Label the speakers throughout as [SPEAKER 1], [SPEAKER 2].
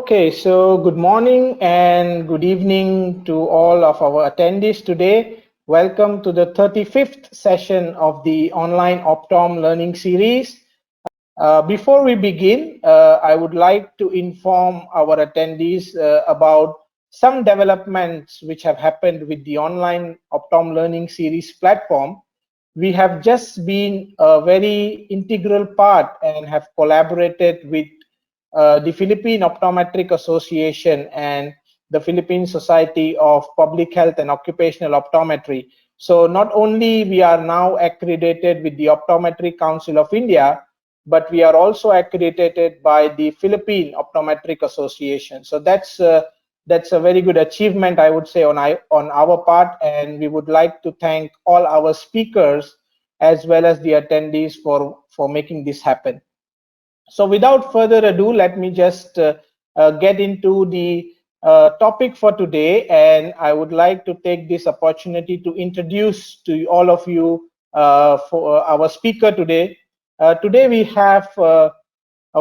[SPEAKER 1] Okay, so good morning and good evening to all of our attendees today. Welcome to the 35th session of the online Optom learning series. Before we begin, I would like to inform our attendees about some developments which have happened with the online Optom learning series platform. We have just been a very integral part and have collaborated with the Philippine Optometric Association and the Philippine Society of Public Health and Occupational Optometry. So not only we are now accredited with the Optometry Council of India, but we are also accredited by the Philippine Optometric Association. So that's a very good achievement, I would say, on our part, and we would like to thank all our speakers as well as the attendees for making this happen. So without further ado, let me just get into the topic for today, and I would like to take this opportunity to introduce to all of you for our speaker today. Today we have a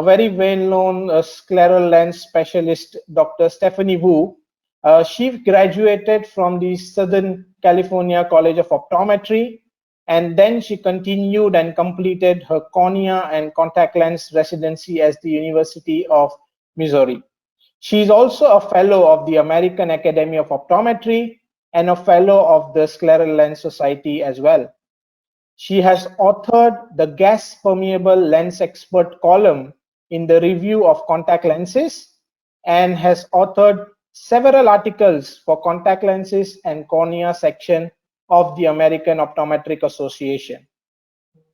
[SPEAKER 1] very well-known scleral lens specialist, Dr. Stephanie Wu. She graduated from the Southern California College of Optometry, and then she continued and completed her cornea and contact lens residency at the University of Missouri. She is also a fellow of the American Academy of Optometry and a fellow of the Scleral Lens Society as well. She has authored the Gas Permeable Lens Expert column in the Review of Contact Lenses and has authored several articles for contact lenses and cornea section of the American Optometric Association.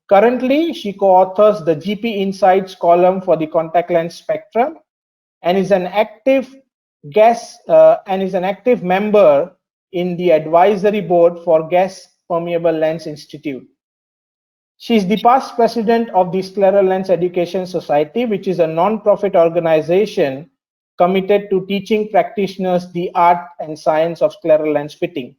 [SPEAKER 1] Currently, she co-authors the GP Insights column for the contact lens spectrum and is an active member in the advisory board for Gas Permeable Lens Institute. She is the past president of the Scleral Lens Education Society, which is a non-profit organization committed to teaching practitioners the art and science of scleral lens fitting.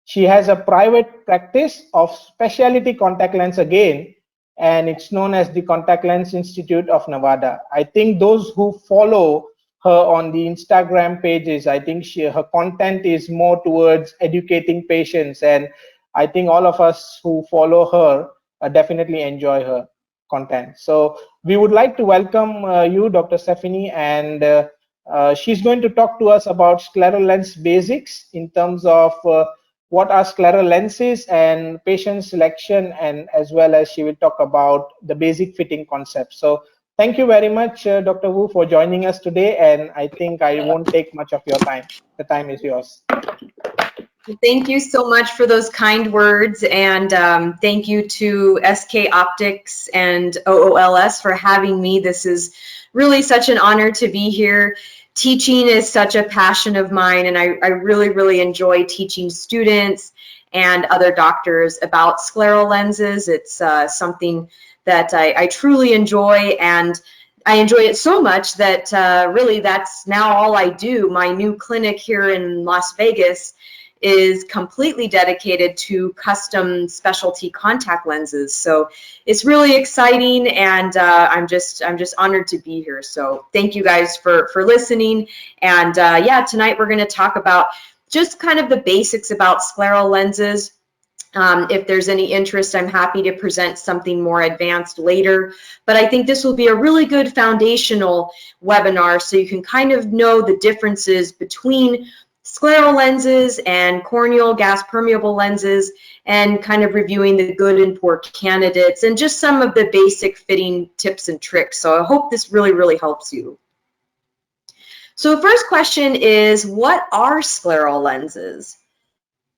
[SPEAKER 1] She has a private practice of specialty contact lens again, and it's known as the Contact Lens Institute of Nevada. I think those who follow her on the Instagram pages, I think her content is more towards educating patients, and I think all of us who follow her definitely enjoy her content. So we would like to welcome you, Dr. Stephanie, and she's going to talk to us about scleral lens basics in terms of what are scleral lenses and patient selection, and as well as she will talk about the basic fitting concept. So thank you very much, Dr. Wu, for joining us today, and I think I won't take much of your time. The time is yours.
[SPEAKER 2] Thank you so much for those kind words, and thank you to SK Optics and OOLS for having me. This is really such an honor to be here. Teaching is such a passion of mine, and I really, really enjoy teaching students and other doctors about scleral lenses. It's something that I truly enjoy, and I enjoy it so much that really that's now all I do. My new clinic here in Las Vegas is completely dedicated to custom specialty contact lenses. So it's really exciting, and I'm just honored to be here. So thank you guys for listening. And yeah, tonight we're going to talk about just kind of the basics about scleral lenses. If there's any interest, I'm happy to present something more advanced later. But I think this will be a really good foundational webinar so you can kind of know the differences between scleral lenses and corneal gas permeable lenses, and kind of reviewing the good and poor candidates and just some of the basic fitting tips and tricks. So I hope this really, really helps you. So the first question is, what are scleral lenses?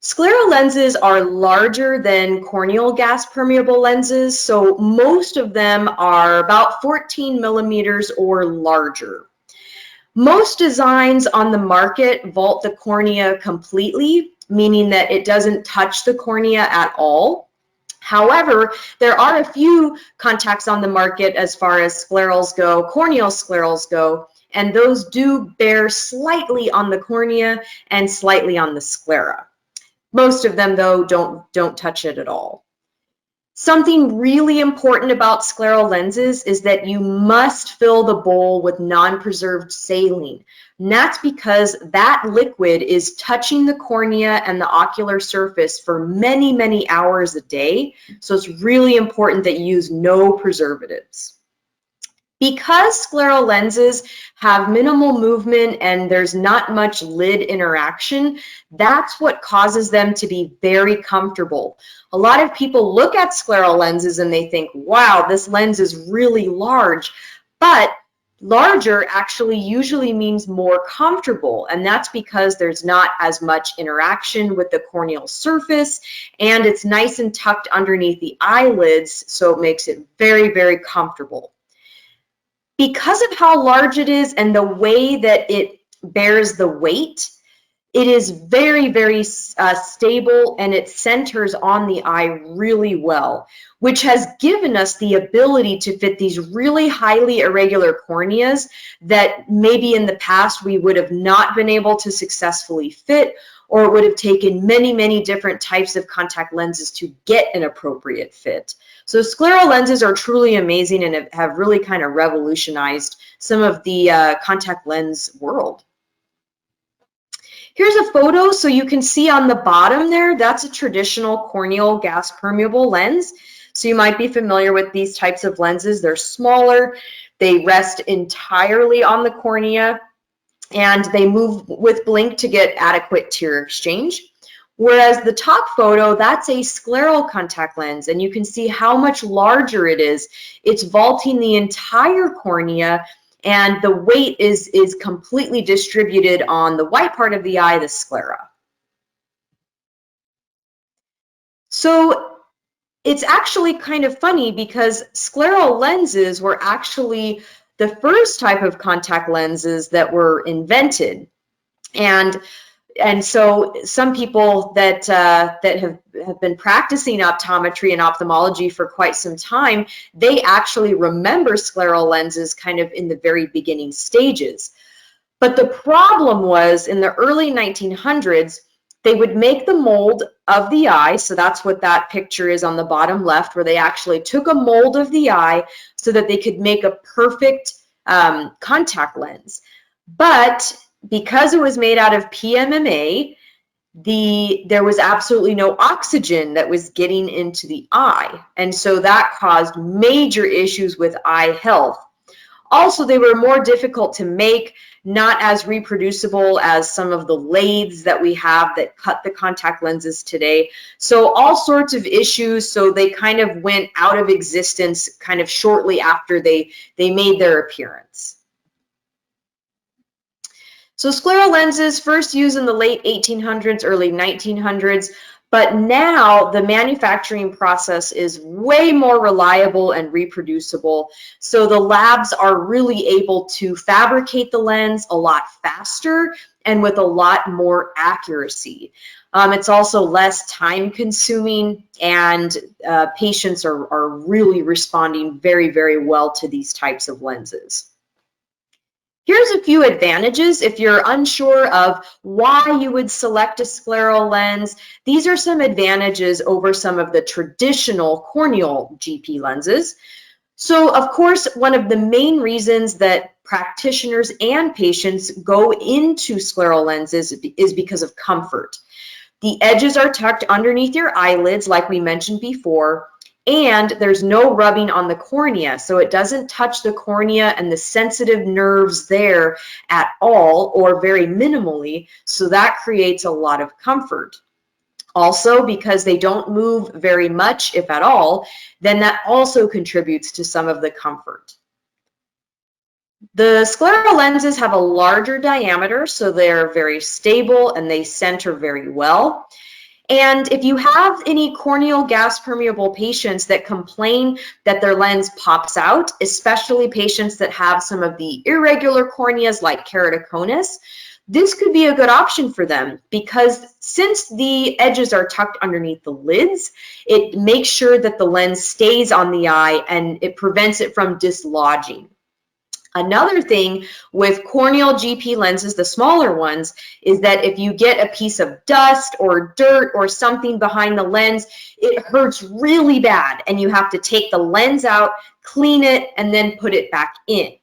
[SPEAKER 2] Scleral lenses are larger than corneal gas permeable lenses, so most of them are about 14 millimeters or larger. Most designs on the market vault the cornea completely, meaning that it doesn't touch the cornea at all. However, there are a few contacts on the market as far as sclerals go, corneal sclerals go, and those do bear slightly on the cornea and slightly on the sclera. Most of them, though, don't touch it at all. Something really important about scleral lenses is that you must fill the bowl with non-preserved saline. And that's because that liquid is touching the cornea and the ocular surface for many, many hours a day. So it's really important that you use no preservatives. Because scleral lenses have minimal movement and there's not much lid interaction, that's what causes them to be very comfortable. A lot of people look at scleral lenses and they think, wow, this lens is really large, but larger actually usually means more comfortable, and that's because there's not as much interaction with the corneal surface and it's nice and tucked underneath the eyelids, so it makes it very, very comfortable. Because of how large it is and the way that it bears the weight, it is very, very stable, and it centers on the eye really well, which has given us the ability to fit these really highly irregular corneas that maybe in the past we would have not been able to successfully fit, or it would have taken many, many different types of contact lenses to get an appropriate fit. So scleral lenses are truly amazing and have really kind of revolutionized some of the contact lens world. Here's a photo, so you can see on the bottom there, that's a traditional corneal gas permeable lens. So you might be familiar with these types of lenses. They're smaller, they rest entirely on the cornea, and they move with blink to get adequate tear exchange. Whereas the top photo, that's a scleral contact lens, and you can see how much larger it is. It's vaulting the entire cornea, and the weight is completely distributed on the white part of the eye, the sclera. So it's actually kind of funny because scleral lenses were actually the first type of contact lenses that were invented. And so some people that have been practicing optometry and ophthalmology for quite some time, they actually remember scleral lenses kind of in the very beginning stages. But the problem was in the early 1900s, they would make the mold of the eye. So that's what that picture is on the bottom left, where they actually took a mold of the eye so that they could make a perfect contact lens. But because it was made out of PMMA, there was absolutely no oxygen that was getting into the eye. And so that caused major issues with eye health. Also, they were more difficult to make, not as reproducible as some of the lathes that we have that cut the contact lenses today. So all sorts of issues, so they kind of went out of existence kind of shortly after they made their appearance. So scleral lenses first used in the late 1800s, early 1900s, but now the manufacturing process is way more reliable and reproducible. So the labs are really able to fabricate the lens a lot faster and with a lot more accuracy. It's also less time consuming, and patients are really responding very, very well to these types of lenses. Here's a few advantages if you're unsure of why you would select a scleral lens. These are some advantages over some of the traditional corneal GP lenses. So, of course, one of the main reasons that practitioners and patients go into scleral lenses is because of comfort. The edges are tucked underneath your eyelids, like we mentioned before, and there's no rubbing on the cornea, so it doesn't touch the cornea and the sensitive nerves there at all, or very minimally, so that creates a lot of comfort. Also, because they don't move very much, if at all, then that also contributes to some of the comfort. The scleral lenses have a larger diameter, so they're very stable and they center very well. And if you have any corneal gas permeable patients that complain that their lens pops out, especially patients that have some of the irregular corneas like keratoconus, this could be a good option for them, because since the edges are tucked underneath the lids, it makes sure that the lens stays on the eye and it prevents it from dislodging. Another thing with corneal GP lenses, the smaller ones, is that if you get a piece of dust or dirt or something behind the lens, it hurts really bad, and you have to take the lens out, clean it, and then put it back in.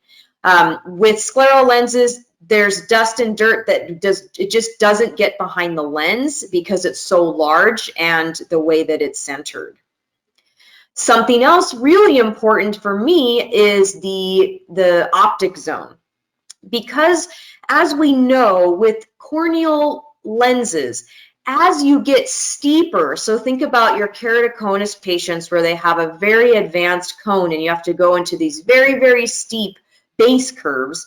[SPEAKER 2] With scleral lenses, there's dust and dirt that just doesn't get behind the lens because it's so large and the way that it's centered. Something else really important for me is the optic zone, because as we know with corneal lenses, as you get steeper, so think about your keratoconus patients where they have a very advanced cone and you have to go into these very, very steep base curves.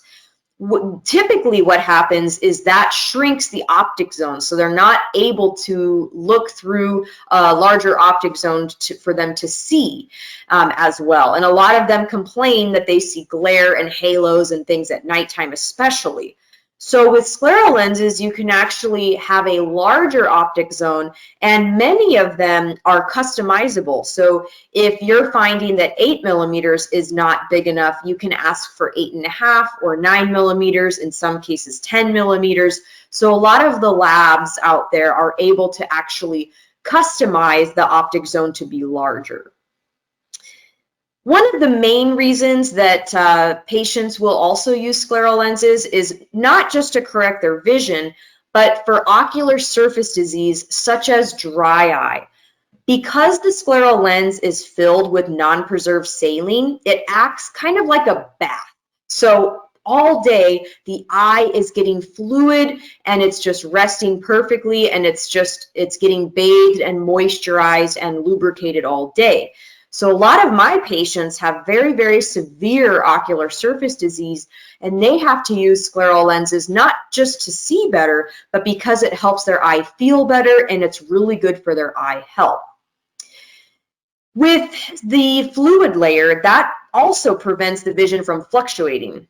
[SPEAKER 2] Typically what happens is that shrinks the optic zone, so they're not able to look through a larger optic zone for them to see as well. And a lot of them complain that they see glare and halos and things at nighttime especially. So with scleral lenses, you can actually have a larger optic zone, and many of them are customizable. So if you're finding that 8 millimeters is not big enough, you can ask for 8.5 or 9 millimeters, in some cases 10 millimeters. So a lot of the labs out there are able to actually customize the optic zone to be larger. One of the main reasons that patients will also use scleral lenses is not just to correct their vision, but for ocular surface disease such as dry eye. Because the scleral lens is filled with non-preserved saline, it acts kind of like a bath. So all day, the eye is getting fluid and it's just resting perfectly, and it's getting bathed and moisturized and lubricated all day. So a lot of my patients have very, very severe ocular surface disease, and they have to use scleral lenses not just to see better, but because it helps their eye feel better and it's really good for their eye health. With the fluid layer, that also prevents the vision from fluctuating.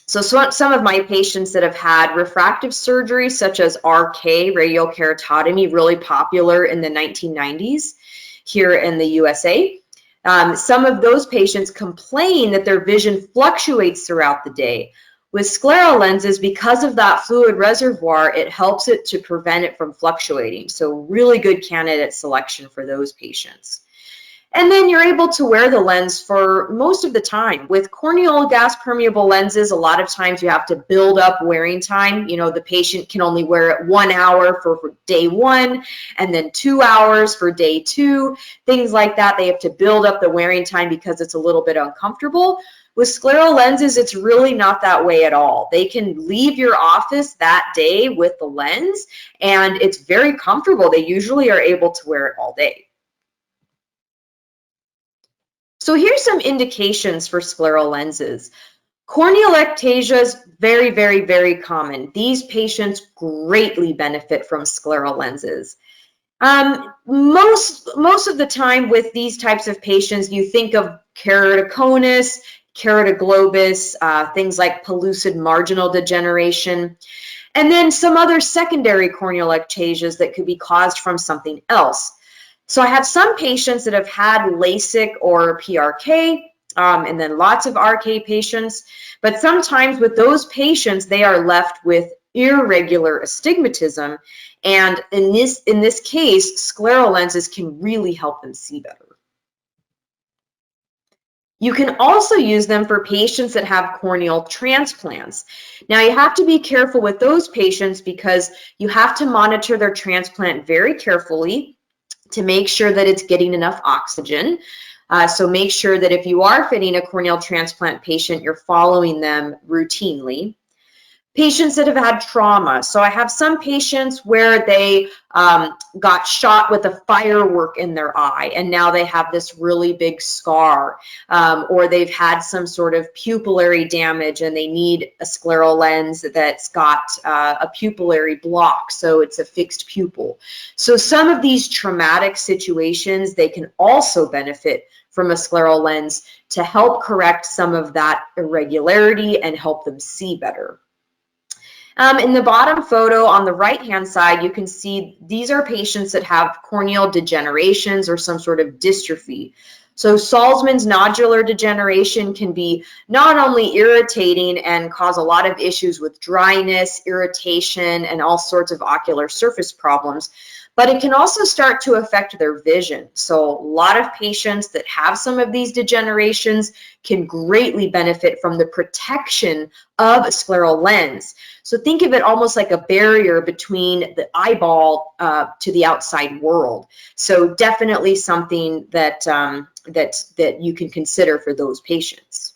[SPEAKER 2] So some of my patients that have had refractive surgery, such as RK, radial keratotomy, really popular in the 1990s here in the USA, some of those patients complain that their vision fluctuates throughout the day. With scleral lenses, because of that fluid reservoir, it helps it to prevent it from fluctuating. So really good candidate selection for those patients. And then you're able to wear the lens for most of the time. With corneal gas permeable lenses, a lot of times you have to build up wearing time. You know, the patient can only wear it 1 hour for day 1, and then 2 hours for day 2, things like that. They have to build up the wearing time because it's a little bit uncomfortable. With scleral lenses, it's really not that way at all. They can leave your office that day with the lens, and it's very comfortable. They usually are able to wear it all day. So here's some indications for scleral lenses. Corneal ectasia is very, very, very common. These patients greatly benefit from scleral lenses. Most of the time with these types of patients, you think of keratoconus, keratoglobus, things like pellucid marginal degeneration, and then some other secondary corneal ectasias that could be caused from something else. So I have some patients that have had LASIK or PRK, and then lots of RK patients. But sometimes with those patients, they are left with irregular astigmatism. And in this case, scleral lenses can really help them see better. You can also use them for patients that have corneal transplants. Now, you have to be careful with those patients because you have to monitor their transplant very carefully to make sure that it's getting enough oxygen. So make sure that if you are fitting a corneal transplant patient, you're following them routinely. Patients that have had trauma. So I have some patients where they got shot with a firework in their eye, and now they have this really big scar, or they've had some sort of pupillary damage and they need a scleral lens that's got a pupillary block, so it's a fixed pupil. So some of these traumatic situations, they can also benefit from a scleral lens to help correct some of that irregularity and help them see better. In the bottom photo on the right-hand side, you can see these are patients that have corneal degenerations or some sort of dystrophy. So Salzmann's nodular degeneration can be not only irritating and cause a lot of issues with dryness, irritation, and all sorts of ocular surface problems, but it can also start to affect their vision. So a lot of patients that have some of these degenerations can greatly benefit from the protection of a scleral lens. So think of it almost like a barrier between the eyeball to the outside world. So definitely something that, that you can consider for those patients.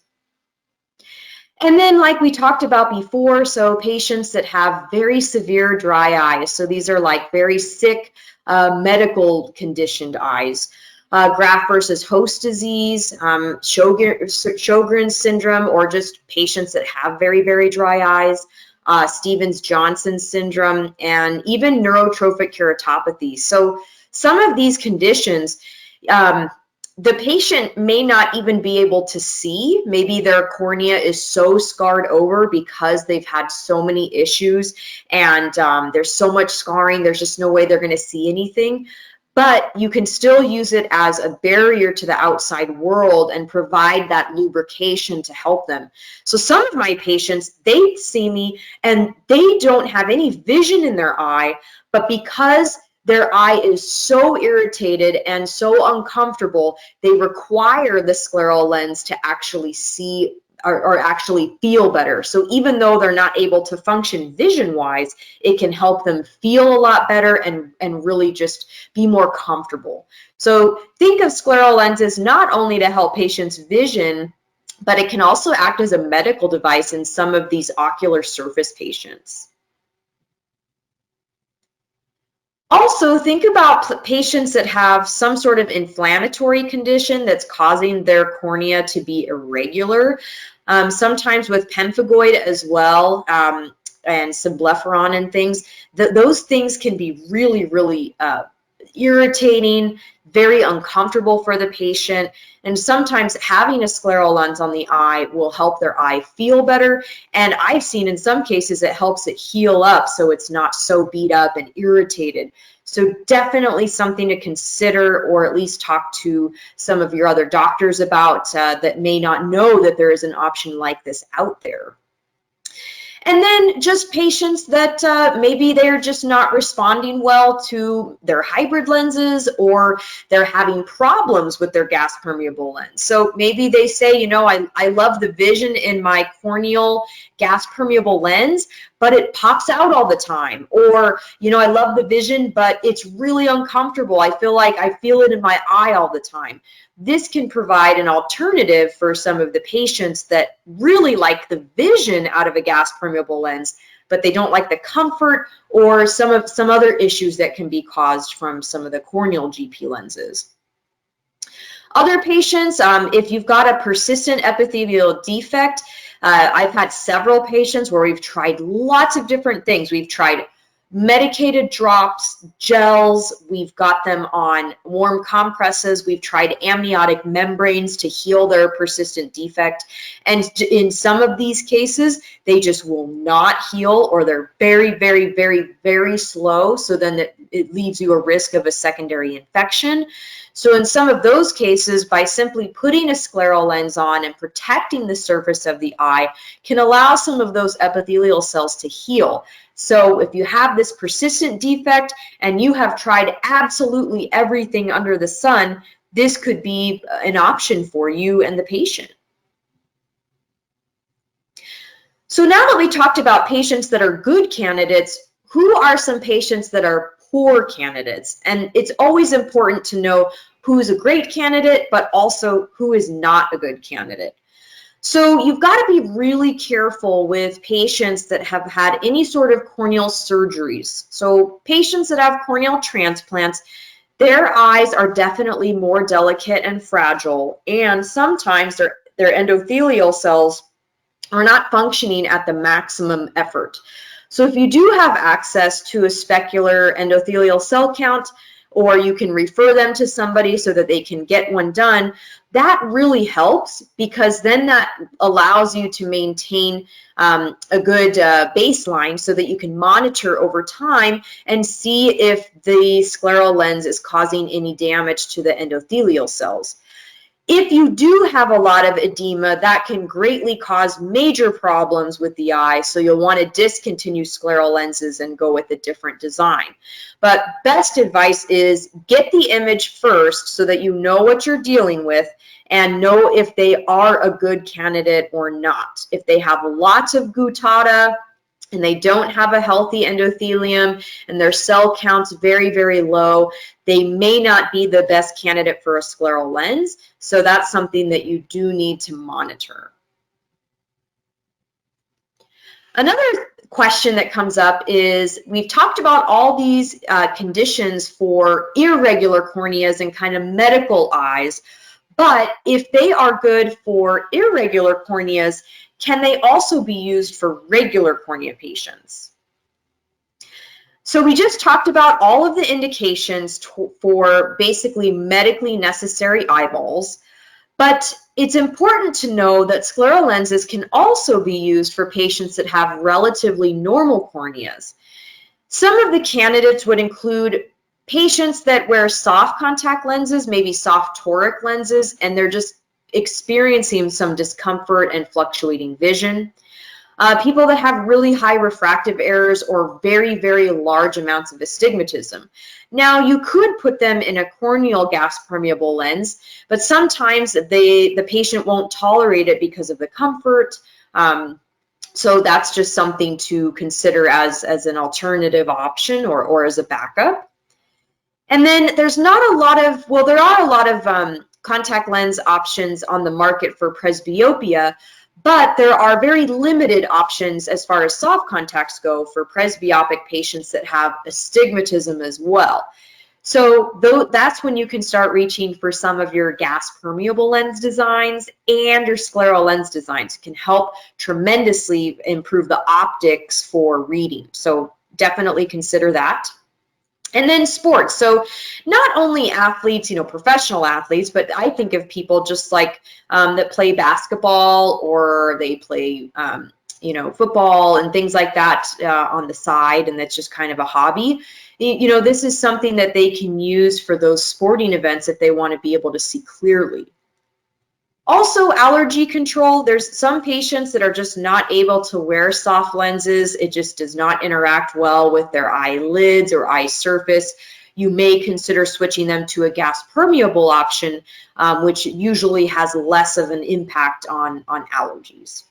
[SPEAKER 2] And then like we talked about before, so patients that have very severe dry eyes, so these are like very sick medical conditioned eyes, graft versus host disease, Sjogren's syndrome, or just patients that have very, very dry eyes, Stevens-Johnson syndrome, and even neurotrophic keratopathy. So some of these conditions, the patient may not even be able to see. Maybe their cornea is so scarred over because they've had so many issues, and there's so much scarring, there's just no way they're going to see anything. But you can still use it as a barrier to the outside world and provide that lubrication to help them. So some of my patients, they see me and they don't have any vision in their eye, but because their eye is so irritated and so uncomfortable, they require the scleral lens to actually see or actually feel better. So even though they're not able to function vision-wise, it can help them feel a lot better and really just be more comfortable. So think of scleral lenses not only to help patients' vision, but it can also act as a medical device in some of these ocular surface patients. Also, think about patients that have some sort of inflammatory condition that's causing their cornea to be irregular. Sometimes with pemphigoid as well, and symblepharon and things, those things can be really, really irritating, very uncomfortable for the patient, and sometimes having a scleral lens on the eye will help their eye feel better, and I've seen in some cases it helps it heal up so it's not so beat up and irritated. So definitely something to consider, or at least talk to some of your other doctors about that may not know that there is an option like this out there. And then just patients that maybe they're just not responding well to their hybrid lenses, or they're having problems with their gas permeable lens. So maybe they say, you know, I love the vision in my corneal gas permeable lens, but it pops out all the time. Or, you know, I love the vision, but it's really uncomfortable. I feel like I feel it in my eye all the time. This can provide an alternative for some of the patients that really like the vision out of a gas permeable lens, but they don't like the comfort or some other issues that can be caused from some of the corneal GP lenses. Other patients, if you've got a persistent epithelial defect, I've had several patients where we've tried lots of different things. We've tried medicated drops, gels, we've got them on warm compresses, we've tried amniotic membranes to heal their persistent defect, and in some of these cases they just will not heal, or they're very, very, very, very slow, so then it leaves you a risk of a secondary infection. So in some of those cases, by simply putting a scleral lens on and protecting the surface of the eye can allow some of those epithelial cells to heal. So if you have this persistent defect and you have tried absolutely everything under the sun, this could be an option for you and the patient. So now that we talked about patients that are good candidates, who are some patients that are poor candidates? And it's always important to know who is a great candidate, but also who is not a good candidate. So you've got to be really careful with patients that have had any sort of corneal surgeries. So patients that have corneal transplants, their eyes are definitely more delicate and fragile, and sometimes their endothelial cells are not functioning at the maximum effort. So if you do have access to a specular endothelial cell count, or you can refer them to somebody so that they can get one done, that really helps, because then that allows you to maintain a good baseline so that you can monitor over time and see if the scleral lens is causing any damage to the endothelial cells. If you do have a lot of edema, that can greatly cause major problems with the eye, so you'll want to discontinue scleral lenses and go with a different design. But best advice is get the image first so that you know what you're dealing with and know if they are a good candidate or not. If they have lots of guttata and they don't have a healthy endothelium and their cell count's very, very low, they may not be the best candidate for a scleral lens. So that's something that you do need to monitor. Another question that comes up is, we've talked about all these conditions for irregular corneas and kind of medical eyes, but if they are good for irregular corneas, can they also be used for regular cornea patients? So we just talked about all of the indications for basically medically necessary eyeballs, but it's important to know that scleral lenses can also be used for patients that have relatively normal corneas. Some of the candidates would include patients that wear soft contact lenses, maybe soft toric lenses, and they're just experiencing some discomfort and fluctuating vision. People that have really high refractive errors or very, very large amounts of astigmatism. Now, you could put them in a corneal gas permeable lens, but sometimes the patient won't tolerate it because of the comfort. So that's just something to consider as an alternative option or as a backup. And then there's not a lot of, well, there are a lot of contact lens options on the market for presbyopia, but there are very limited options as far as soft contacts go for presbyopic patients that have astigmatism as well. So that's when you can start reaching for some of your gas permeable lens designs, and your scleral lens designs can help tremendously improve the optics for reading. So definitely consider that. And then sports. So not only athletes, professional athletes, but I think of people just like that play basketball or they play, football and things like that on the side, and that's just kind of a hobby. This is something that they can use for those sporting events if they want to be able to see clearly. Also, allergy control. There's some patients that are just not able to wear soft lenses. It just does not interact well with their eyelids or eye surface. You may consider switching them to a gas permeable option, which usually has less of an impact on allergies.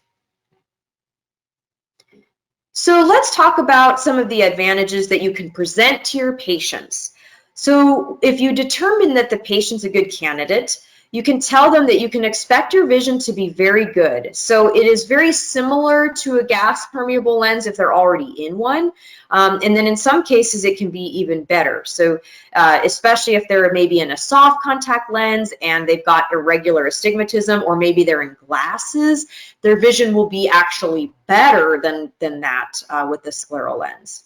[SPEAKER 2] So let's talk about some of the advantages that you can present to your patients. So if you determine that the patient's a good candidate, you can tell them that you can expect your vision to be very good. So it is very similar to a gas permeable lens if they're already in one. And then in some cases, it can be even better. So especially if they're maybe in a soft contact lens and they've got irregular astigmatism, or maybe they're in glasses, their vision will be actually better than that with the scleral lens.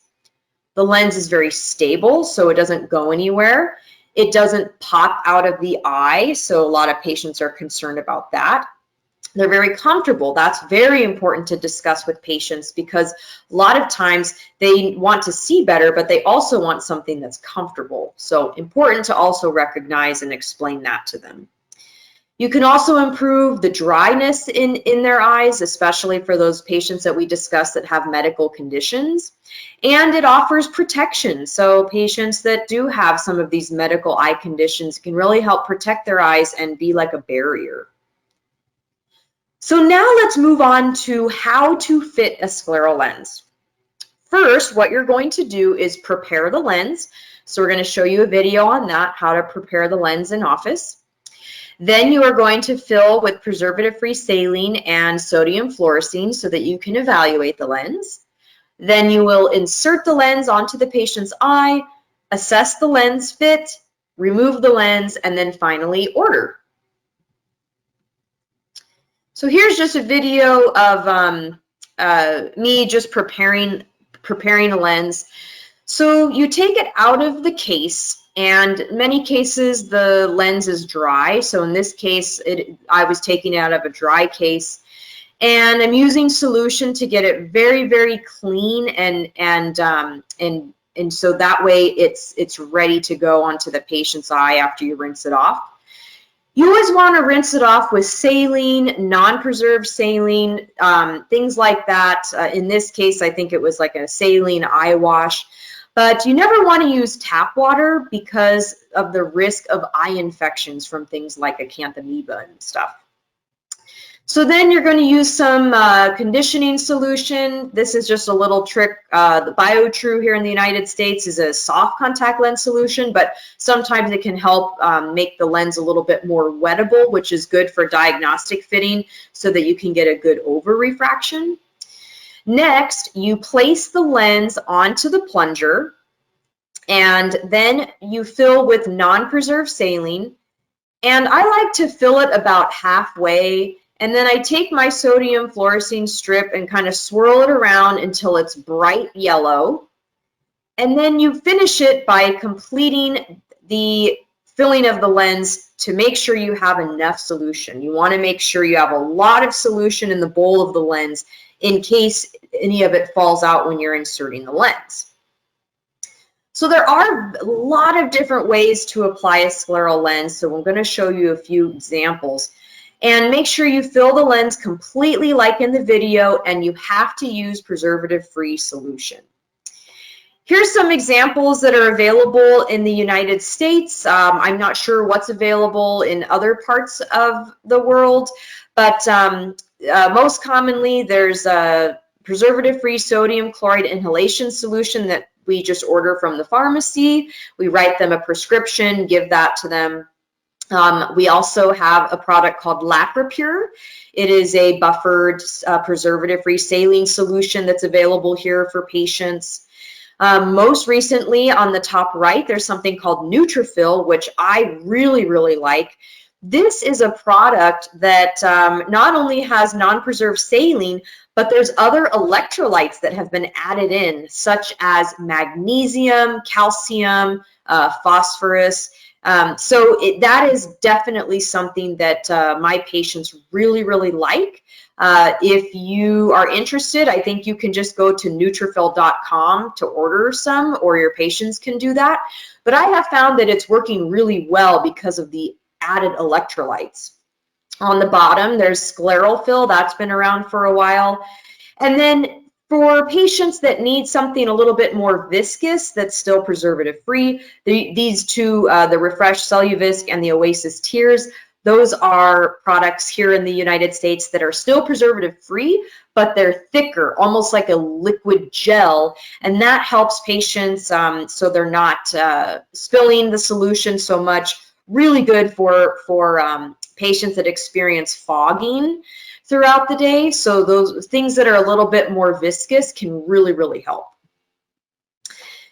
[SPEAKER 2] The lens is very stable, so it doesn't go anywhere. It doesn't pop out of the eye, so a lot of patients are concerned about that. They're very comfortable. That's very important to discuss with patients, because a lot of times they want to see better, but they also want something that's comfortable. So important to also recognize and explain that to them. You can also improve the dryness in their eyes, especially for those patients that we discussed that have medical conditions. And it offers protection. So patients that do have some of these medical eye conditions can really help protect their eyes and be like a barrier. So now let's move on to how to fit a scleral lens. First, what you're going to do is prepare the lens. So we're going to show you a video on that, how to prepare the lens in office. Then you are going to fill with preservative-free saline and sodium fluorescein so that you can evaluate the lens. Then you will insert the lens onto the patient's eye, assess the lens fit, remove the lens, and then finally order. So here's just a video of me just preparing a lens. So you take it out of the case, and in many cases the lens is dry. So in this case, I was taking it out of a dry case, and I'm using solution to get it very, very clean, and so that way it's ready to go onto the patient's eye after you rinse it off. You always want to rinse it off with saline, non-preserved saline, things like that. In this case, I think it was like a saline eye wash. But you never want to use tap water because of the risk of eye infections from things like acanthamoeba and stuff. So then you're going to use some conditioning solution. This is just a little trick. The BioTrue here in the United States is a soft contact lens solution, but sometimes it can help make the lens a little bit more wettable, which is good for diagnostic fitting so that you can get a good over refraction. Next, you place the lens onto the plunger, and then you fill with non-preserved saline. And I like to fill it about halfway, and then I take my sodium fluorescein strip and kind of swirl it around until it's bright yellow. And then you finish it by completing the filling of the lens to make sure you have enough solution. You want to make sure you have a lot of solution in the bowl of the lens in case any of it falls out when you're inserting the lens. So there are a lot of different ways to apply a scleral lens, so I'm going to show you a few examples. And make sure you fill the lens completely like in the video, and you have to use preservative-free solution. Here's some examples that are available in the United States. I'm not sure what's available in other parts of the world, but most commonly there's a preservative-free sodium chloride inhalation solution that we just order from the pharmacy. We write them a prescription, give that to them. We also have a product called LapraPure. It is a buffered preservative-free saline solution that's available here for patients. Most recently, on the top right, there's something called Neutrophil, which I really, really like. This is a product that not only has non-preserved saline, but there's other electrolytes that have been added in, such as magnesium, calcium, phosphorus. So that is definitely something that my patients really, really like. If you are interested, I think you can just go to Neutrophil.com to order some, or your patients can do that. But I have found that it's working really well because of the added electrolytes. On the bottom, there's Scleral, that's been around for a while. And then for patients that need something a little bit more viscous that's still preservative-free, these two, the Refresh Celluvisc and the Oasis Tears, those are products here in the United States that are still preservative-free, but they're thicker, almost like a liquid gel, and that helps patients so they're not spilling the solution so much. Really good for patients that experience fogging throughout the day. So those things that are a little bit more viscous can really, really help.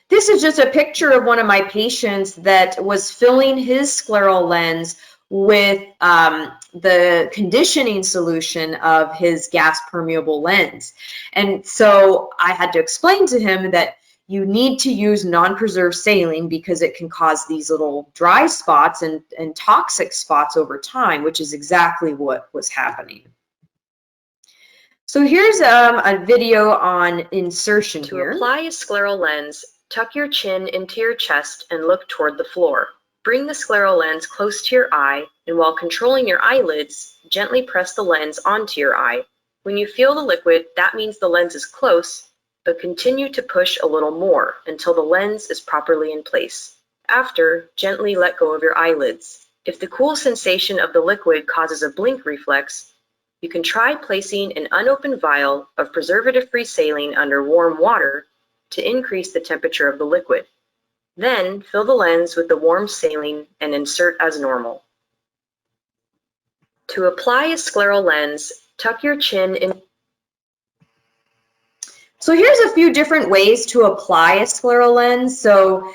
[SPEAKER 2] This is just a picture of one of my patients that was filling his scleral lens with the conditioning solution of his gas permeable lens. And so I had to explain to him that you need to use non-preserved saline because it can cause these little dry spots and toxic spots over time, which is exactly what was happening. So here's a video on insertion here.
[SPEAKER 3] To apply a scleral lens, tuck your chin into your chest and look toward the floor. Bring the scleral lens close to your eye, and while controlling your eyelids, gently press the lens onto your eye. When you feel the liquid, that means the lens is close, but continue to push a little more until the lens is properly in place. After, gently let go of your eyelids. If the cool sensation of the liquid causes a blink reflex, you can try placing an unopened vial of preservative-free saline under warm water to increase the temperature of the liquid. Then, fill the lens with the warm saline and insert as normal. To apply a scleral lens, tuck your chin in.
[SPEAKER 2] So here's a few different ways to apply a scleral lens. So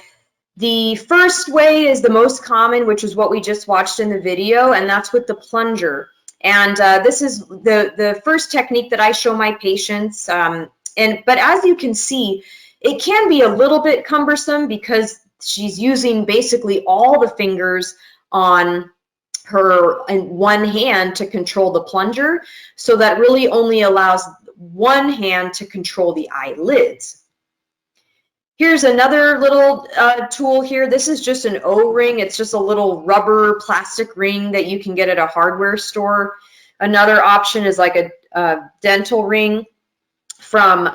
[SPEAKER 2] the first way is the most common, which is what we just watched in the video, and that's with the plunger. And this is the first technique that I show my patients. But as you can see, it can be a little bit cumbersome because she's using basically all the fingers on her in one hand to control the plunger. So that really only allows one hand to control the eyelids. Here's another little tool here. This is just an O-ring. It's just a little rubber plastic ring that you can get at a hardware store. Another option is like a dental ring from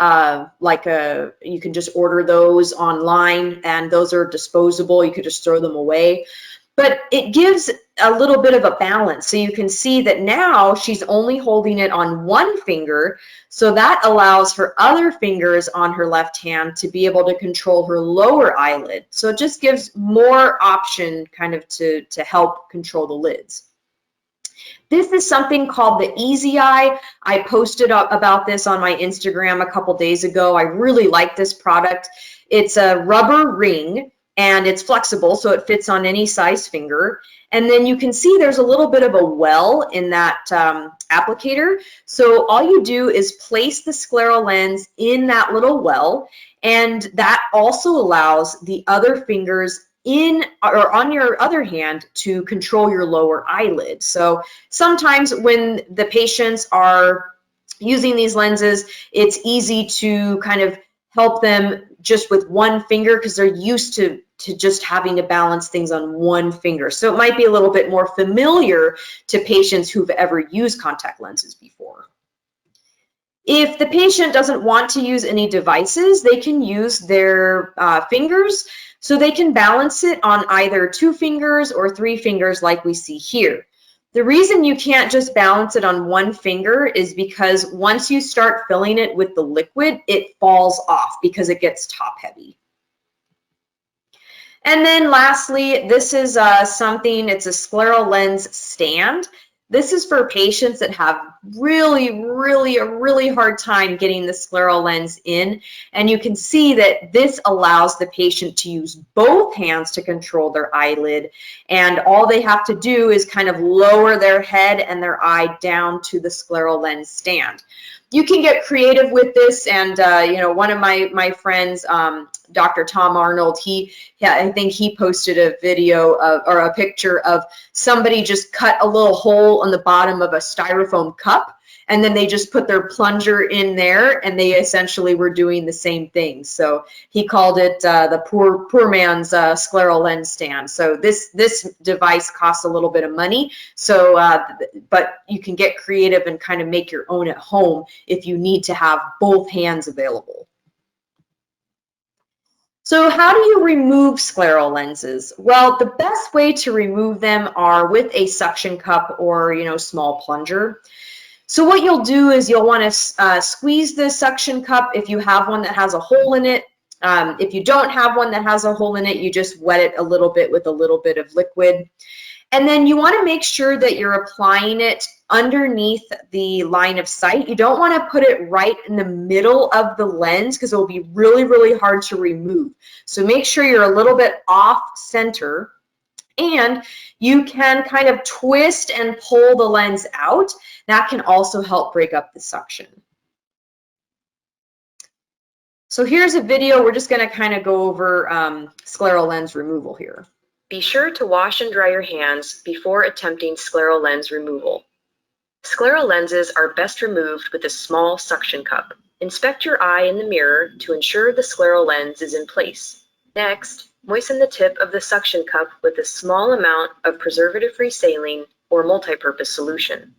[SPEAKER 2] you can just order those online, and those are disposable. You could just throw them away. But it gives a little bit of a balance. So you can see that now she's only holding it on one finger. So that allows her other fingers on her left hand to be able to control her lower eyelid. So it just gives more option kind of to help control the lids. This is something called the Easy Eye. I posted about this on my Instagram a couple days ago. I really like this product. It's a rubber ring, and it's flexible, so it fits on any size finger. And then you can see there's a little bit of a well in that applicator. So all you do is place the scleral lens in that little well, and that also allows the other fingers in or on your other hand to control your lower eyelid. So sometimes when the patients are using these lenses, it's easy to kind of help them just with one finger because they're used to just having to balance things on one finger. So it might be a little bit more familiar to patients who've ever used contact lenses before. If the patient doesn't want to use any devices, they can use their fingers, so they can balance it on either 2 fingers or 3 fingers like we see here. The reason you can't just balance it on one finger is because once you start filling it with the liquid, it falls off because it gets top heavy. And then lastly, this is it's a scleral lens stand. This is for patients that have a really hard time getting the scleral lens in. And you can see that this allows the patient to use both hands to control their eyelid. And all they have to do is kind of lower their head and their eye down to the scleral lens stand. You can get creative with this, and you know, one of my friends, Dr. Tom Arnold, I think he posted a video or a picture of somebody just cut a little hole on the bottom of a styrofoam cup, and then they just put their plunger in there, and they essentially were doing the same thing. So he called it the poor man's scleral lens stand. So this device costs a little bit of money. So, but you can get creative and kind of make your own at home if you need to have both hands available. So how do you remove scleral lenses? Well, the best way to remove them are with a suction cup or, you know, small plunger. So what you'll do is you'll want to squeeze the suction cup if you have one that has a hole in it. If you don't have one that has a hole in it, you just wet it a little bit with a little bit of liquid. And then you want to make sure that you're applying it underneath the line of sight. You don't want to put it right in the middle of the lens because it will be really hard to remove. So make sure you're a little bit off center. And you can kind of twist and pull the lens out. That can also help break up the suction. So here's a video. We're just going to kind of go over scleral lens removal here.
[SPEAKER 3] Be sure to wash and dry your hands before attempting scleral lens removal. Scleral lenses are best removed with a small suction cup. Inspect your eye in the mirror to ensure the scleral lens is in place. Next, moisten the tip of the suction cup with a small amount of preservative-free saline or multipurpose solution.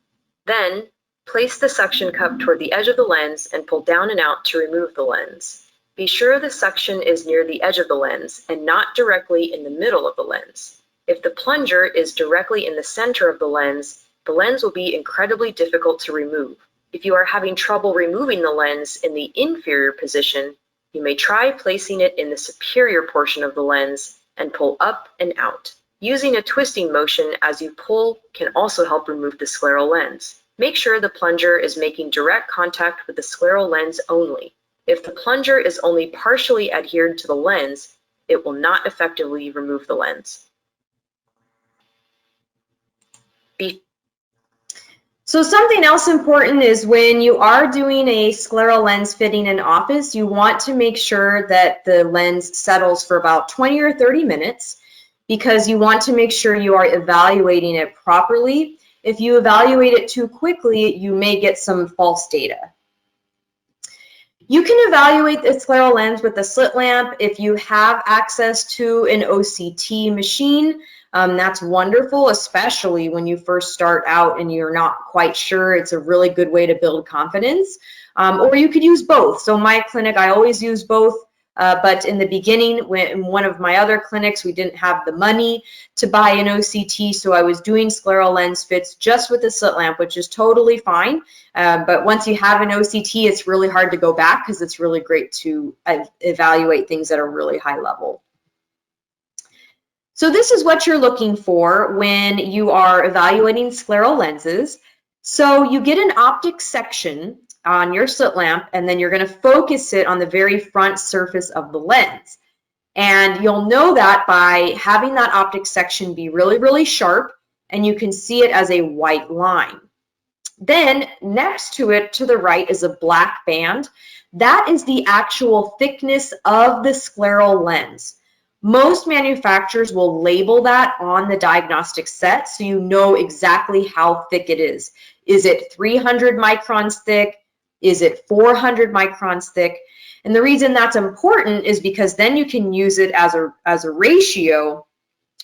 [SPEAKER 3] Then, place the suction cup toward the edge of the lens and pull down and out to remove the lens. Be sure the suction is near the edge of the lens and not directly in the middle of the lens. If the plunger is directly in the center of the lens will be incredibly difficult to remove. If you are having trouble removing the lens in the inferior position, you may try placing it in the superior portion of the lens and pull up and out. Using a twisting motion as you pull can also help remove the scleral lens. Make sure the plunger is making direct contact with the scleral lens only. If the plunger is only partially adhered to the lens, it will not effectively remove the lens.
[SPEAKER 2] So something else important is when you are doing a scleral lens fitting in office, you want to make sure that the lens settles for about 20 or 30 minutes because you want to make sure you are evaluating it properly. If you evaluate it too quickly, you may get some false data. You can evaluate the scleral lens with the slit lamp if you have access to an OCT machine. That's wonderful, especially when you first start out and you're not quite sure. It's a really good way to build confidence. Or you could use both. So my clinic, I always use both. But in the beginning, in one of my other clinics, we didn't have the money to buy an OCT, so I was doing scleral lens fits just with the slit lamp, which is totally fine. But once you have an OCT, it's really hard to go back because it's really great to evaluate things at a really high level. So this is what you're looking for when you are evaluating scleral lenses. So you get an optic section on your slit lamp, and then you're going to focus it on the very front surface of the lens. And you'll know that by having that optic section be really, really sharp, and you can see it as a white line. Then next to it, to the right, is a black band. That is the actual thickness of the scleral lens. Most manufacturers will label that on the diagnostic set so you know exactly how thick it is. Is it 300 microns thick? Is it 400 microns thick? And the reason that's important is because then you can use it as a ratio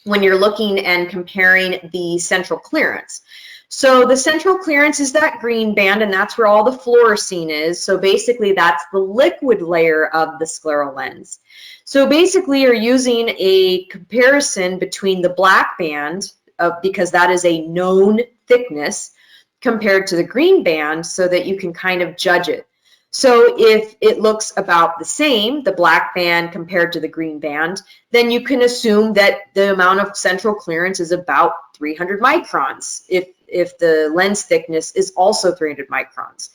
[SPEAKER 2] when you're looking and comparing the central clearance. So the central clearance is that green band, and that's where all the fluorescein is. So basically that's the liquid layer of the scleral lens. So basically you're using a comparison between the black band, because that is a known thickness, compared to the green band, so that you can kind of judge it. So if it looks about the same, the black band compared to the green band, then you can assume that the amount of central clearance is about 300 microns if the lens thickness is also 300 microns.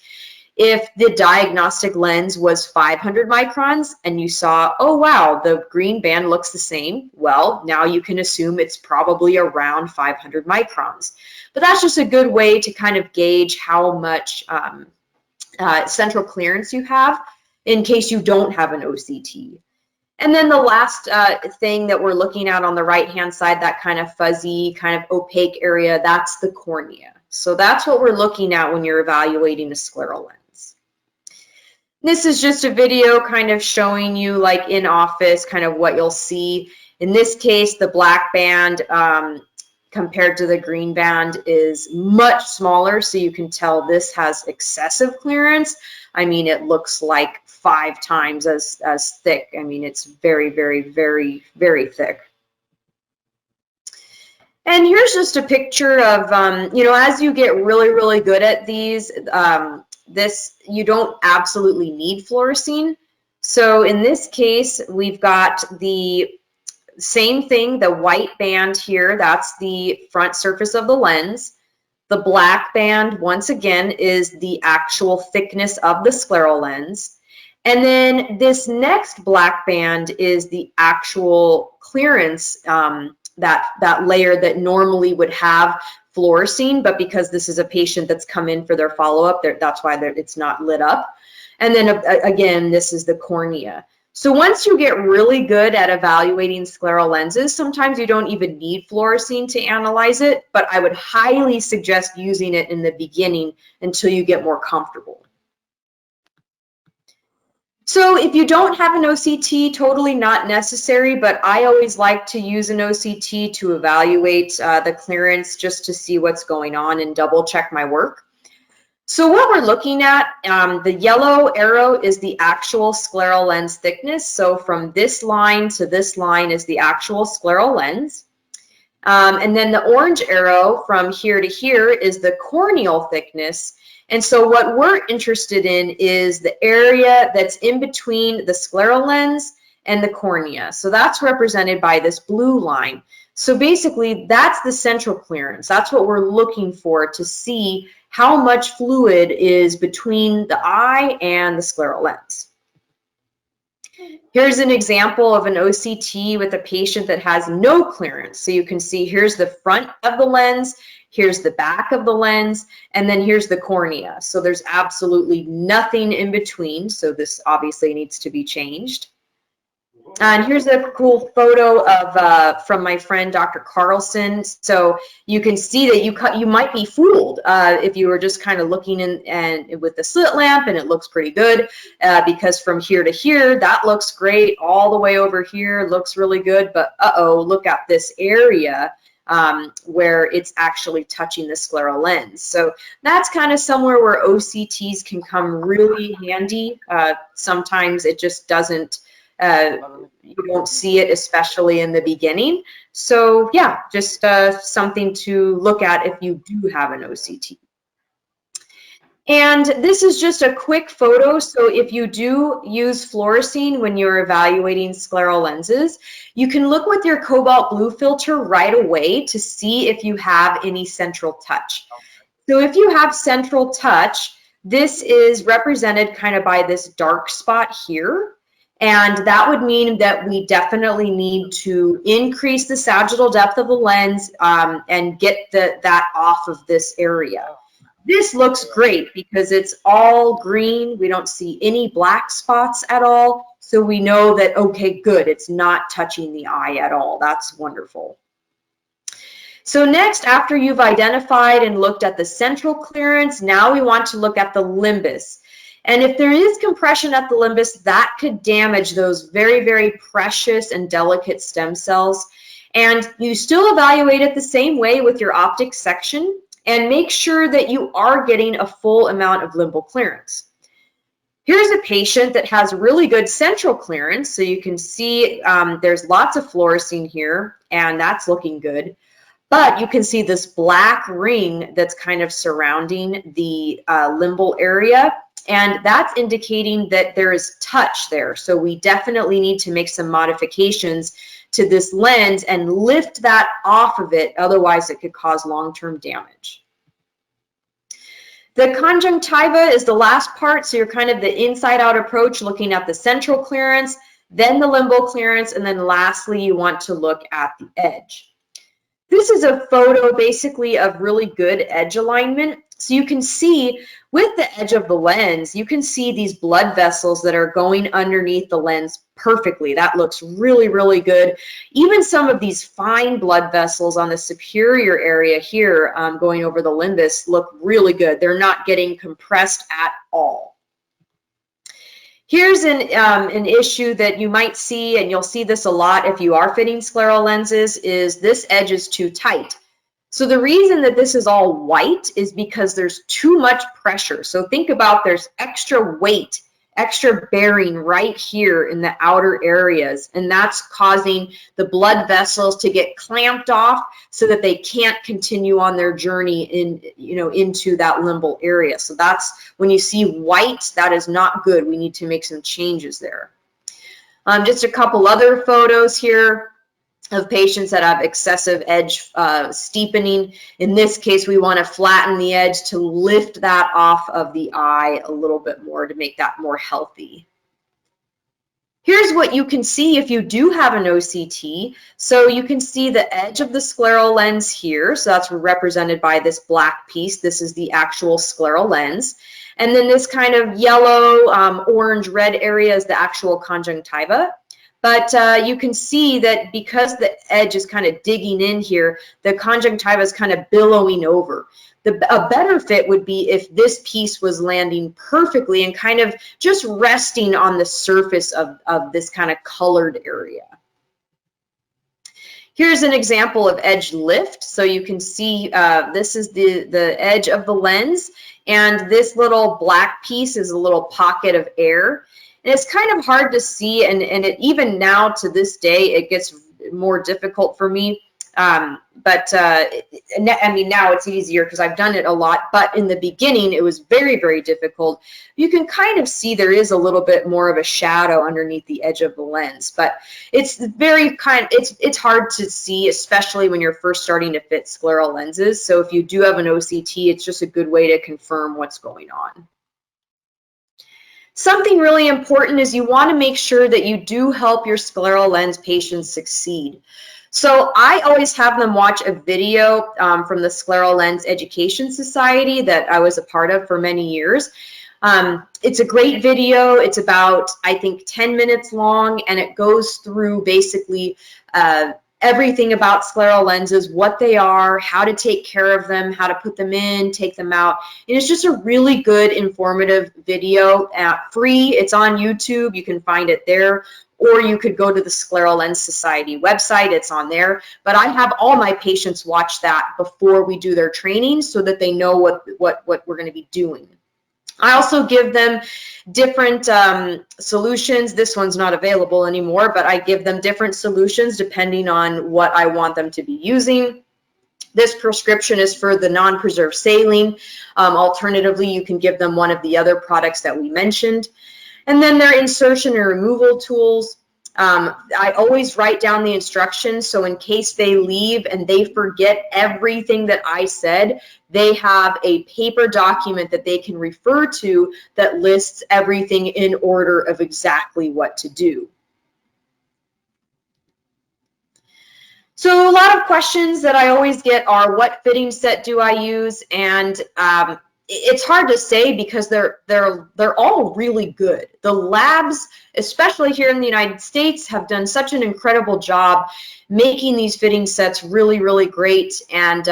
[SPEAKER 2] If the diagnostic lens was 500 microns and you saw, oh wow, the green band looks the same, well, now you can assume it's probably around 500 microns. But that's just a good way to kind of gauge how much central clearance you have in case you don't have an OCT. And then the last thing that we're looking at on the right-hand side, that kind of fuzzy, kind of opaque area, that's the cornea. So that's what we're looking at when you're evaluating a scleral lens. This is just a video kind of showing you, like in office, kind of what you'll see. In this case, the black band compared to the green band is much smaller, so you can tell this has excessive clearance. I mean, it looks like 5 times as thick. I mean, it's very, very, very, very thick. And here's just a picture of, you know, as you get really, really good at these, you don't absolutely need fluorescein. So in this case, we've got the same thing, the white band here, that's the front surface of the lens. The black band, once again, is the actual thickness of the scleral lens. And then this next black band is the actual clearance, that layer that normally would have fluorescein, but because this is a patient that's come in for their follow-up, that's why it's not lit up. And then again, this is the cornea. So once you get really good at evaluating scleral lenses, sometimes you don't even need fluorescein to analyze it, but I would highly suggest using it in the beginning until you get more comfortable. So if you don't have an OCT, totally not necessary, but I always like to use an OCT to evaluate the clearance just to see what's going on and double check my work. So what we're looking at, the yellow arrow is the actual scleral lens thickness. So from this line to this line is the actual scleral lens. And then the orange arrow from here to here is the corneal thickness. And so what we're interested in is the area that's in between the scleral lens and the cornea. So that's represented by this blue line. So basically that's the central clearance. That's what we're looking for to see how much fluid is between the eye and the scleral lens. Here's an example of an OCT with a patient that has no clearance. So you can see here's the front of the lens, here's the back of the lens, and then here's the cornea. So there's absolutely nothing in between. So this obviously needs to be changed. And here's a cool photo of from my friend Dr. Carlson. So you can see that you might be fooled if you were just kind of looking in and with the slit lamp and it looks pretty good because from here to here that looks great. All the way over here looks really good, but look at this area where it's actually touching the scleral lens. So that's kind of somewhere where OCTs can come really handy. Sometimes it just doesn't. You don't see it, especially in the beginning. So yeah, just something to look at if you do have an OCT. And this is just a quick photo. So if you do use fluorescein when you're evaluating scleral lenses, you can look with your cobalt blue filter right away to see if you have any central touch. So if you have central touch, this is represented kind of by this dark spot here. And that would mean that we definitely need to increase the sagittal depth of the lens and get that off of this area. This looks great because it's all green. We don't see any black spots at all. So we know that, okay, good, it's not touching the eye at all. That's wonderful. So next, after you've identified and looked at the central clearance, now we want to look at the limbus. And if there is compression at the limbus, that could damage those very, very precious and delicate stem cells. And you still evaluate it the same way with your optic section and make sure that you are getting a full amount of limbal clearance. Here's a patient that has really good central clearance. So you can see there's lots of fluorescein here, and that's looking good. But you can see this black ring that's kind of surrounding the limbal area. And that's indicating that there is touch there. So we definitely need to make some modifications to this lens and lift that off of it. Otherwise, it could cause long-term damage. The conjunctiva is the last part. So you're kind of the inside-out approach, looking at the central clearance, then the limbal clearance, and then lastly, you want to look at the edge. This is a photo basically of really good edge alignment. So you can see with the edge of the lens, you can see these blood vessels that are going underneath the lens perfectly. That looks really, really good. Even some of these fine blood vessels on the superior area here going over the limbus look really good. They're not getting compressed at all. Here's an issue that you might see, and you'll see this a lot if you are fitting scleral lenses, is this edge is too tight. So the reason that this is all white is because there's too much pressure. So think about there's extra weight, extra bearing right here in the outer areas, and that's causing the blood vessels to get clamped off so that they can't continue on their journey into that limbal area. So that's when you see white, that is not good. We need to make some changes there. Just a couple other photos here of patients that have excessive edge steepening. In this case, we want to flatten the edge to lift that off of the eye a little bit more to make that more healthy. Here's what you can see if you do have an OCT. So you can see the edge of the scleral lens here. So that's represented by this black piece. This is the actual scleral lens. And then this kind of yellow, orange, red area is the actual conjunctiva. But you can see that because the edge is kind of digging in here, the conjunctiva is kind of billowing over. A better fit would be if this piece was landing perfectly and kind of just resting on the surface of this kind of colored area. Here's an example of edge lift. So you can see this is the edge of the lens, and this little black piece is a little pocket of air. And it's kind of hard to see, and even now to this day, it gets more difficult for me. I mean, now it's easier because I've done it a lot, but in the beginning, it was very, very difficult. You can kind of see there is a little bit more of a shadow underneath the edge of the lens, but it's it's hard to see, especially when you're first starting to fit scleral lenses. So if you do have an OCT, it's just a good way to confirm what's going on. Something really important is you want to make sure that you do help your scleral lens patients succeed. So I always have them watch a video from the Scleral Lens Education Society that I was a part of for many years. It's a great video. It's about, I think, 10 minutes long, and it goes through basically everything about scleral lenses, what they are, how to take care of them, how to put them in, take them out. And it's just a really good, informative video, free. It's on YouTube. You can find it there. Or you could go to the Scleral Lens Society website. It's on there. But I have all my patients watch that before we do their training so that they know what we're going to be doing. I also give them different solutions. This one's not available anymore, but I give them different solutions depending on what I want them to be using. This prescription is for the non-preserved saline. Alternatively, you can give them one of the other products that we mentioned. And then their insertion and removal tools. I always write down the instructions, so in case they leave and they forget everything that I said, they have a paper document that they can refer to that lists everything in order of exactly what to do. So a lot of questions that I always get are, what fitting set do I use? And it's hard to say because they're all really good. The labs, especially here in the United States, have done such an incredible job making these fitting sets really, really great, and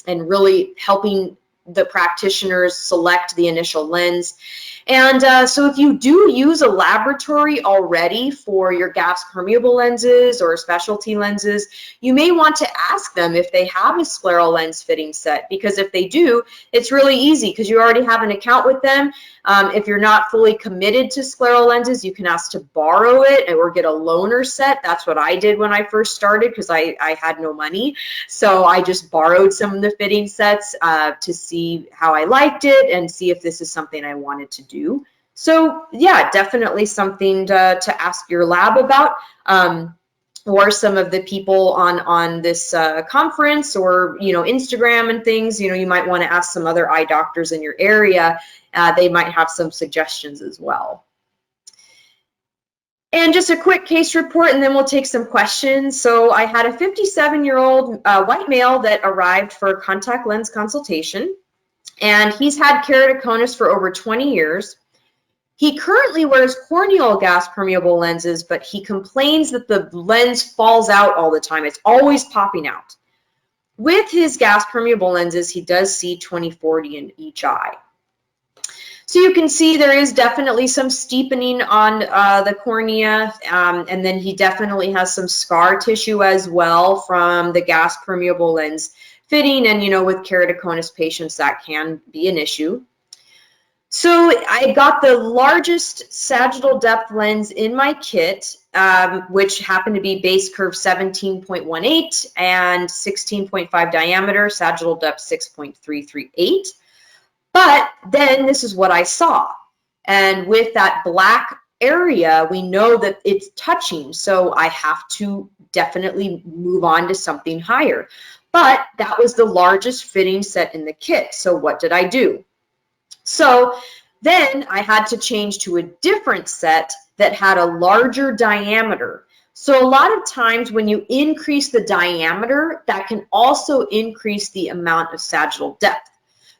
[SPEAKER 2] really helping the practitioners select the initial lens. And so if you do use a laboratory already for your gas permeable lenses or specialty lenses, you may want to ask them if they have a scleral lens fitting set, because if they do, it's really easy because you already have an account with them. If you're not fully committed to scleral lenses, you can ask to borrow it or get a loaner set. That's what I did when I first started because I had no money. So I just borrowed some of the fitting sets to see how I liked it and see if this is something I wanted to do. So yeah, definitely something to ask your lab about. Or some of the people on this conference, or Instagram and things, you might want to ask some other eye doctors in your area. They might have some suggestions as well. And just a quick case report, and then we'll take some questions. So I had a 57-year-old white male that arrived for a contact lens consultation, and he's had keratoconus for over 20 years. He currently wears corneal gas permeable lenses, but he complains that the lens falls out all the time. It's always popping out. With his gas permeable lenses, he does see 20/40 in each eye. So you can see there is definitely some steepening on the cornea, and then he definitely has some scar tissue as well from the gas permeable lens fitting, and with keratoconus patients that can be an issue. So I got the largest sagittal depth lens in my kit, which happened to be base curve 17.18 and 16.5 diameter, sagittal depth 6.338. But then this is what I saw. And with that black area, we know that it's touching. So I have to definitely move on to something higher. But that was the largest fitting set in the kit. So what did I do? So then I had to change to a different set that had a larger diameter. So a lot of times when you increase the diameter, that can also increase the amount of sagittal depth.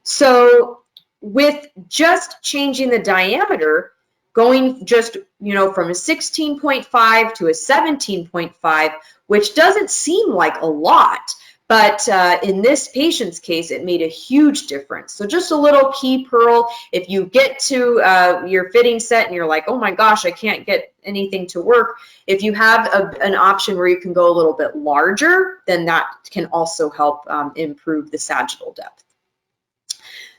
[SPEAKER 2] So with just changing the diameter, going just, from a 16.5 to a 17.5, which doesn't seem like a lot, but in this patient's case, it made a huge difference. So just a little key pearl, if you get to your fitting set and you're like, oh my gosh, I can't get anything to work, if you have an option where you can go a little bit larger, then that can also help improve the sagittal depth.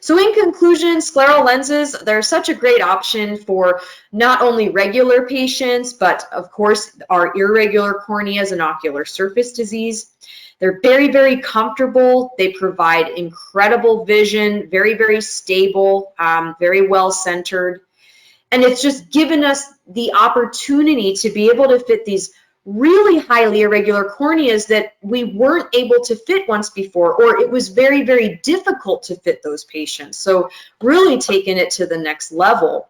[SPEAKER 2] So in conclusion, scleral lenses, they're such a great option for not only regular patients, but of course our irregular corneas and ocular surface disease. They're very, very comfortable. They provide incredible vision, very, very stable, very well centered. And it's just given us the opportunity to be able to fit these really highly irregular corneas that we weren't able to fit once before, or it was very, very difficult to fit those patients. So really taking it to the next level.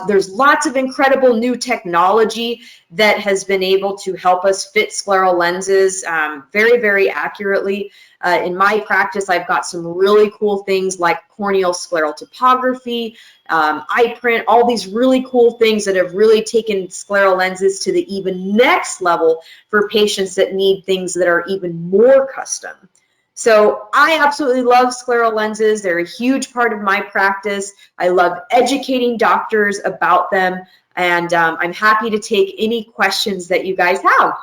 [SPEAKER 2] There's lots of incredible new technology that has been able to help us fit scleral lenses very, very accurately. In my practice, I've got some really cool things like corneal scleral topography, eye print, all these really cool things that have really taken scleral lenses to the even next level for patients that need things that are even more custom. So I absolutely love scleral lenses. They're a huge part of my practice. I love educating doctors about them, and I'm happy to take any questions that you guys have.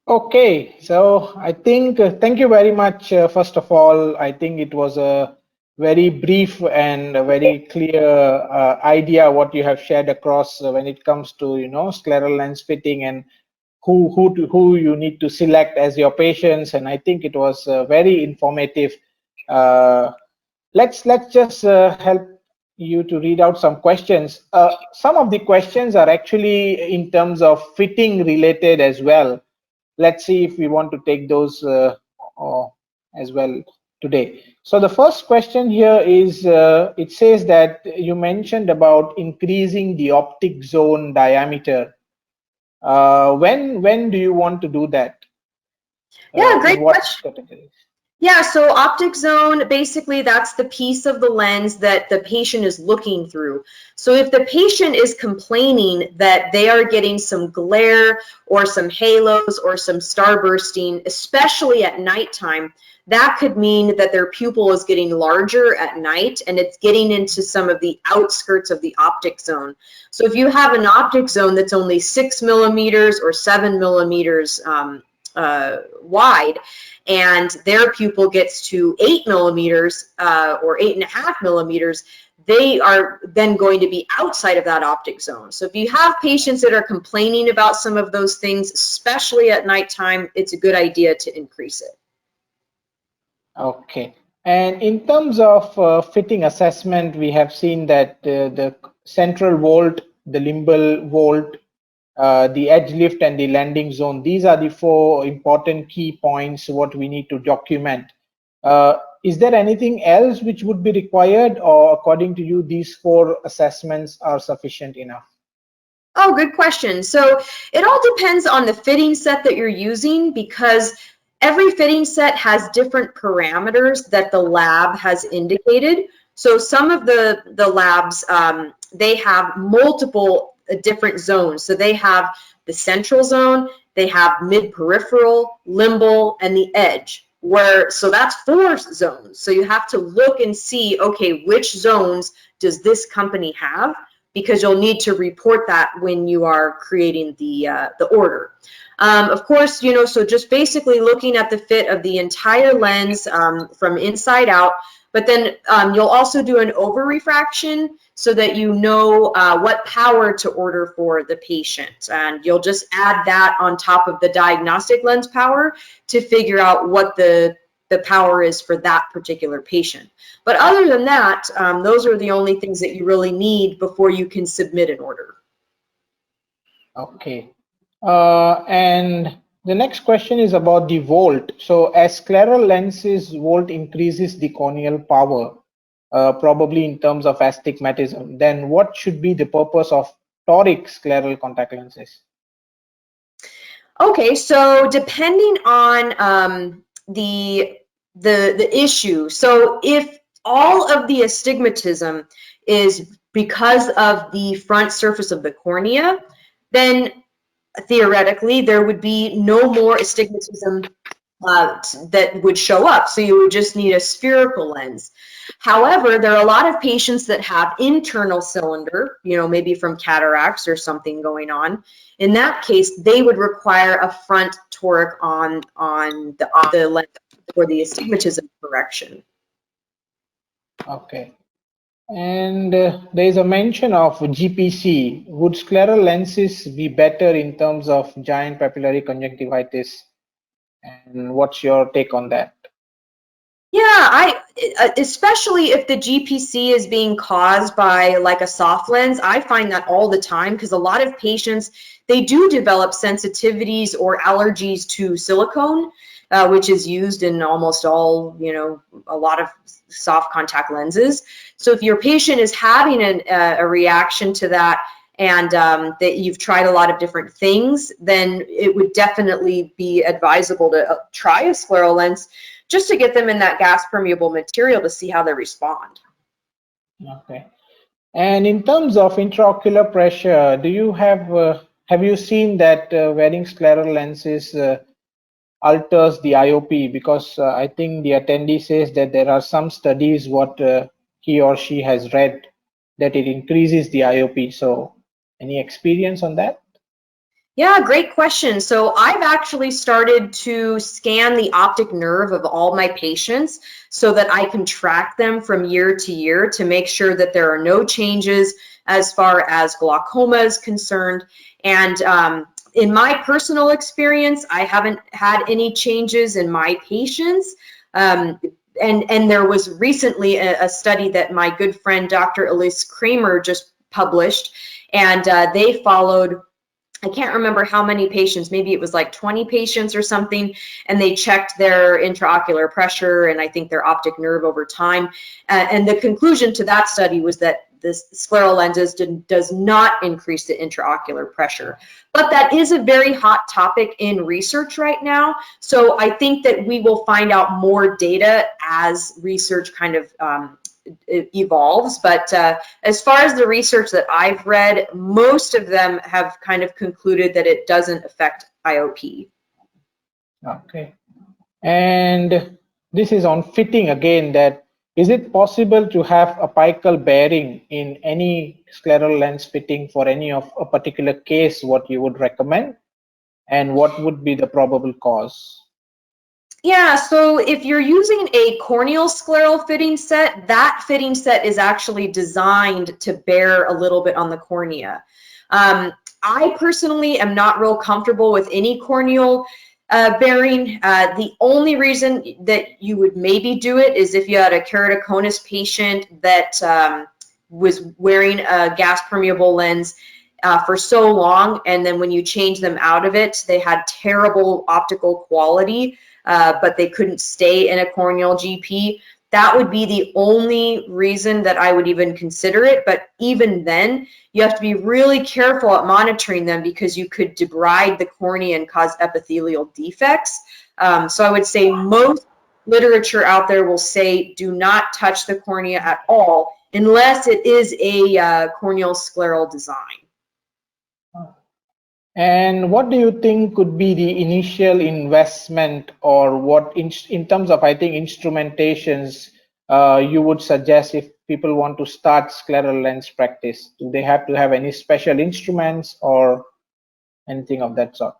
[SPEAKER 1] Okay, so I think, thank you very much. First of all, I think it was a very brief and a very clear idea what you have shared across when it comes to, scleral lens fitting and who you need to select as your patients. And I think it was very informative. Let's just help you to read out some questions. Some of the questions are actually in terms of fitting related as well. Let's see if we want to take those as well today. So the first question here is, it says that you mentioned about increasing the optic zone diameter. When do you want to do that?
[SPEAKER 2] Yeah, great
[SPEAKER 1] In what
[SPEAKER 2] question.
[SPEAKER 1] categories?
[SPEAKER 2] Yeah, so optic zone, basically that's the piece of the lens that the patient is looking through. So if the patient is complaining that they are getting some glare or some halos or some starbursting, especially at nighttime, that could mean that their pupil is getting larger at night and it's getting into some of the outskirts of the optic zone. So if you have an optic zone that's only 6 millimeters or 7 millimeters wide, and their pupil gets to 8 millimeters or 8.5 millimeters, they are then going to be outside of that optic zone. So if you have patients that are complaining about some of those things, especially at nighttime, it's a good idea to increase it.
[SPEAKER 1] Okay. And in terms of fitting assessment, we have seen that the central volt, the limbal volt, the edge lift and the landing zone, these are the 4 important key points what we need to document. Is there anything else which would be required, or according to you, these 4 assessments are sufficient enough?
[SPEAKER 2] Oh, good question. So it all depends on the fitting set that you're using, because every fitting set has different parameters that the lab has indicated. So some of the labs, they have multiple different zones. So they have the central zone, they have mid-peripheral, limbal, and the edge. So that's 4 zones. So you have to look and see, okay, which zones does this company have? Because you'll need to report that when you are creating the order. Of course, so just basically looking at the fit of the entire lens from inside out, but then you'll also do an over refraction so that you know what power to order for the patient. And you'll just add that on top of the diagnostic lens power to figure out what the power is for that particular patient. But other than that, those are the only things that you really need before you can submit an order.
[SPEAKER 1] Okay. And the next question is about the volt. So as scleral lenses, volt increases the corneal power, probably in terms of astigmatism. Then what should be the purpose of toric scleral contact lenses?
[SPEAKER 2] Okay, so depending on the issue, so if all of the astigmatism is because of the front surface of the cornea, then theoretically there would be no more astigmatism that would show up. So you would just need a spherical lens. However, there are a lot of patients that have internal cylinder, maybe from cataracts or something going on. In that case, they would require a front toric on the lens for the astigmatism correction.
[SPEAKER 1] Okay. And there is a mention of GPC. Would scleral lenses be better in terms of giant papillary conjunctivitis? And what's your take on that?
[SPEAKER 2] Yeah, especially if the GPC is being caused by like a soft lens, I find that all the time, because a lot of patients, they do develop sensitivities or allergies to silicone, which is used in almost all, a lot of soft contact lenses. So if your patient is having a reaction to that, and that you've tried a lot of different things, then it would definitely be advisable to try a scleral lens just to get them in that gas permeable material to see how they respond.
[SPEAKER 1] Okay. And in terms of intraocular pressure, do you have you seen that wearing scleral lenses alters the IOP? Because I think the attendee says that there are some studies what he or she has read that it increases the IOP. So any experience on that?
[SPEAKER 2] Yeah, great question. So I've actually started to scan the optic nerve of all my patients so that I can track them from year to year to make sure that there are no changes as far as glaucoma is concerned. And in my personal experience, I haven't had any changes in my patients. And there was recently a study that my good friend Dr. Elise Kramer just published, and they followed, I can't remember how many patients, maybe it was like 20 patients or something, and they checked their intraocular pressure and I think their optic nerve over time. And the conclusion to that study was that this scleral lenses does not increase the intraocular pressure. But that is a very hot topic in research right now. So I think that we will find out more data as research kind of it evolves, but as far as the research that I've read, most of them have kind of concluded that it doesn't affect IOP.
[SPEAKER 1] Okay. And this is on fitting again, that is it possible to have apical bearing in any scleral lens fitting for any of a particular case, what you would recommend, and what would be the probable cause?
[SPEAKER 2] Yeah, so if you're using a corneal scleral fitting set, that fitting set is actually designed to bear a little bit on the cornea. I personally am not real comfortable with any corneal bearing. The only reason that you would maybe do it is if you had a keratoconus patient that was wearing a gas permeable lens for so long, and then when you change them out of it, they had terrible optical quality. But they couldn't stay in a corneal GP. That would be the only reason that I would even consider it. But even then, you have to be really careful at monitoring them because you could debride the cornea and cause epithelial defects. So I would say most literature out there will say do not touch the cornea at all unless it is a corneal scleral design.
[SPEAKER 1] And what do you think could be the initial investment, or what in terms of, I think, instrumentations you would suggest if people want to start scleral lens practice? Do they have to have any special instruments or anything of that sort?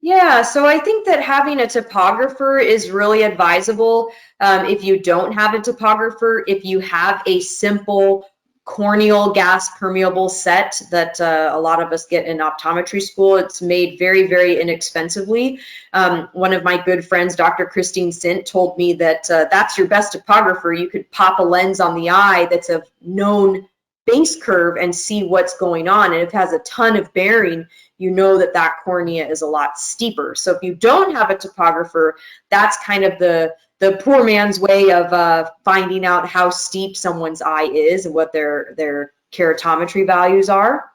[SPEAKER 2] Yeah, so I think that having a topographer is really advisable. If you don't have a topographer, if you have a simple corneal gas permeable set that a lot of us get in optometry school, it's made very, very inexpensively. One of my good friends, Dr. Christine Sint, told me that that's your best topographer. You could pop a lens on the eye that's a known base curve and see what's going on. And if it has a ton of bearing, you know that that cornea is a lot steeper. So if you don't have a topographer, that's kind of the poor man's way of finding out how steep someone's eye is and what their keratometry values are.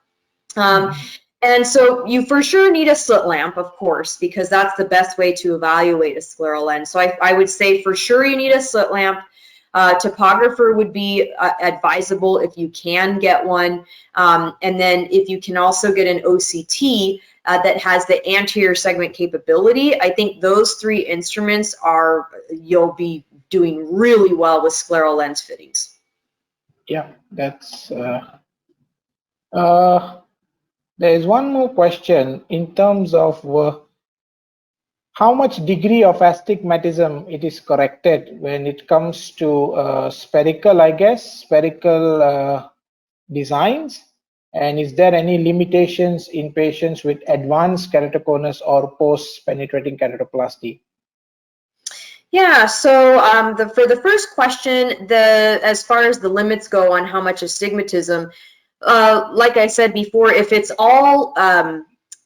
[SPEAKER 2] And so you for sure need a slit lamp, of course, because that's the best way to evaluate a scleral lens. So I would say for sure you need a slit lamp. Topographer would be advisable if you can get one. And then if you can also get an OCT that has the anterior segment capability, I think those three instruments you'll be doing really well with scleral lens fittings.
[SPEAKER 1] Yeah, that's there is one more question in terms of how much degree of astigmatism it is corrected when it comes to spherical, I guess, spherical designs, and is there any limitations in patients with advanced keratoconus or post-penetrating keratoplasty?
[SPEAKER 2] Yeah, so for the first question, as far as the limits go on how much astigmatism, like I said before, if it's all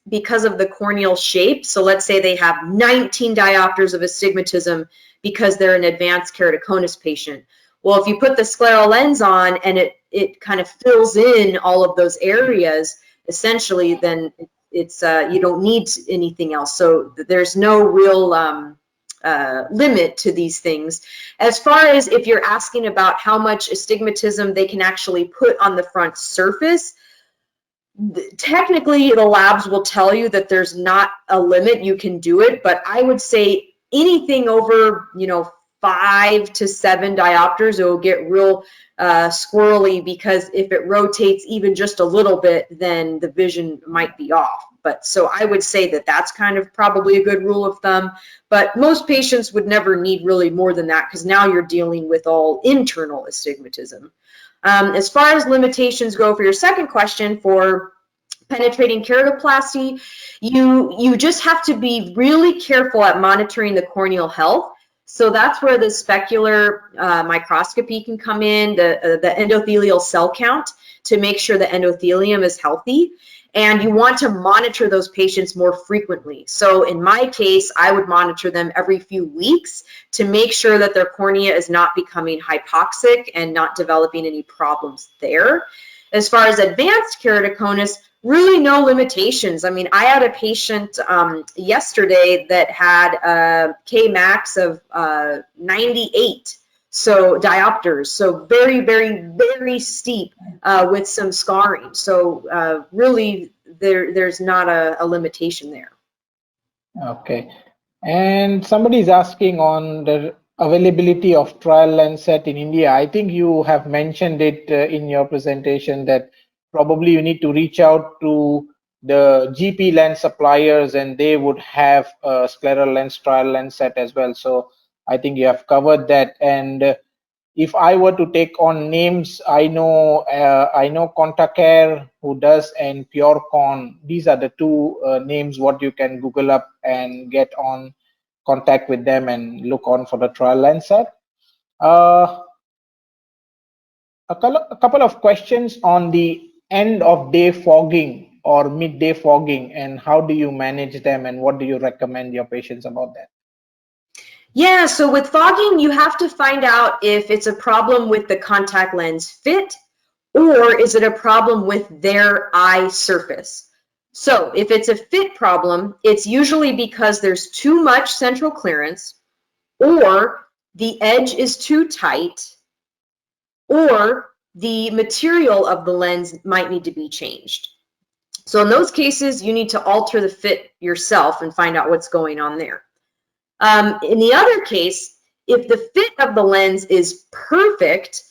[SPEAKER 2] because of the corneal shape, so let's say they have 19 diopters of astigmatism because they're an advanced keratoconus patient. Well, if you put the scleral lens on and it kind of fills in all of those areas, essentially, then it's you don't need anything else. So there's no real limit to these things. As far as if you're asking about how much astigmatism they can actually put on the front surface, technically the labs will tell you that there's not a limit, you can do it, but I would say anything over, 5 to 7 diopters, it will get real squirrely, because if it rotates even just a little bit, then the vision might be off. But so I would say that that's kind of probably a good rule of thumb, but most patients would never need really more than that, because now you're dealing with all internal astigmatism. As far as limitations go for your second question, for penetrating keratoplasty, you just have to be really careful at monitoring the corneal health. So that's where the specular microscopy can come in, the endothelial cell count, to make sure the endothelium is healthy. And you want to monitor those patients more frequently. So in my case, I would monitor them every few weeks to make sure that their cornea is not becoming hypoxic and not developing any problems there. As far as advanced keratoconus, really no limitations. I mean, I had a patient yesterday that had a Kmax of 98. So diopters, so very, very, very steep with some scarring. So really, there's not a limitation there.
[SPEAKER 1] Okay. And somebody is asking on the availability of trial lens set in India. I think you have mentioned it in your presentation that probably you need to reach out to the GP lens suppliers, and they would have a scleral lens trial lens set as well. So I think you have covered that. And if I were to take on names, I know Contacare who does, and Purecon. These are the two names what you can Google up and get on contact with them and look on for the trial lens set. A couple of questions on the end of day fogging or midday fogging, and how do you manage them, and what do you recommend your patients about that?
[SPEAKER 2] Yeah, so with fogging, you have to find out if it's a problem with the contact lens fit, or is it a problem with their eye surface. So if it's a fit problem, it's usually because there's too much central clearance, or the edge is too tight, or the material of the lens might need to be changed. So in those cases, you need to alter the fit yourself and find out what's going on there. In the other case, if the fit of the lens is perfect,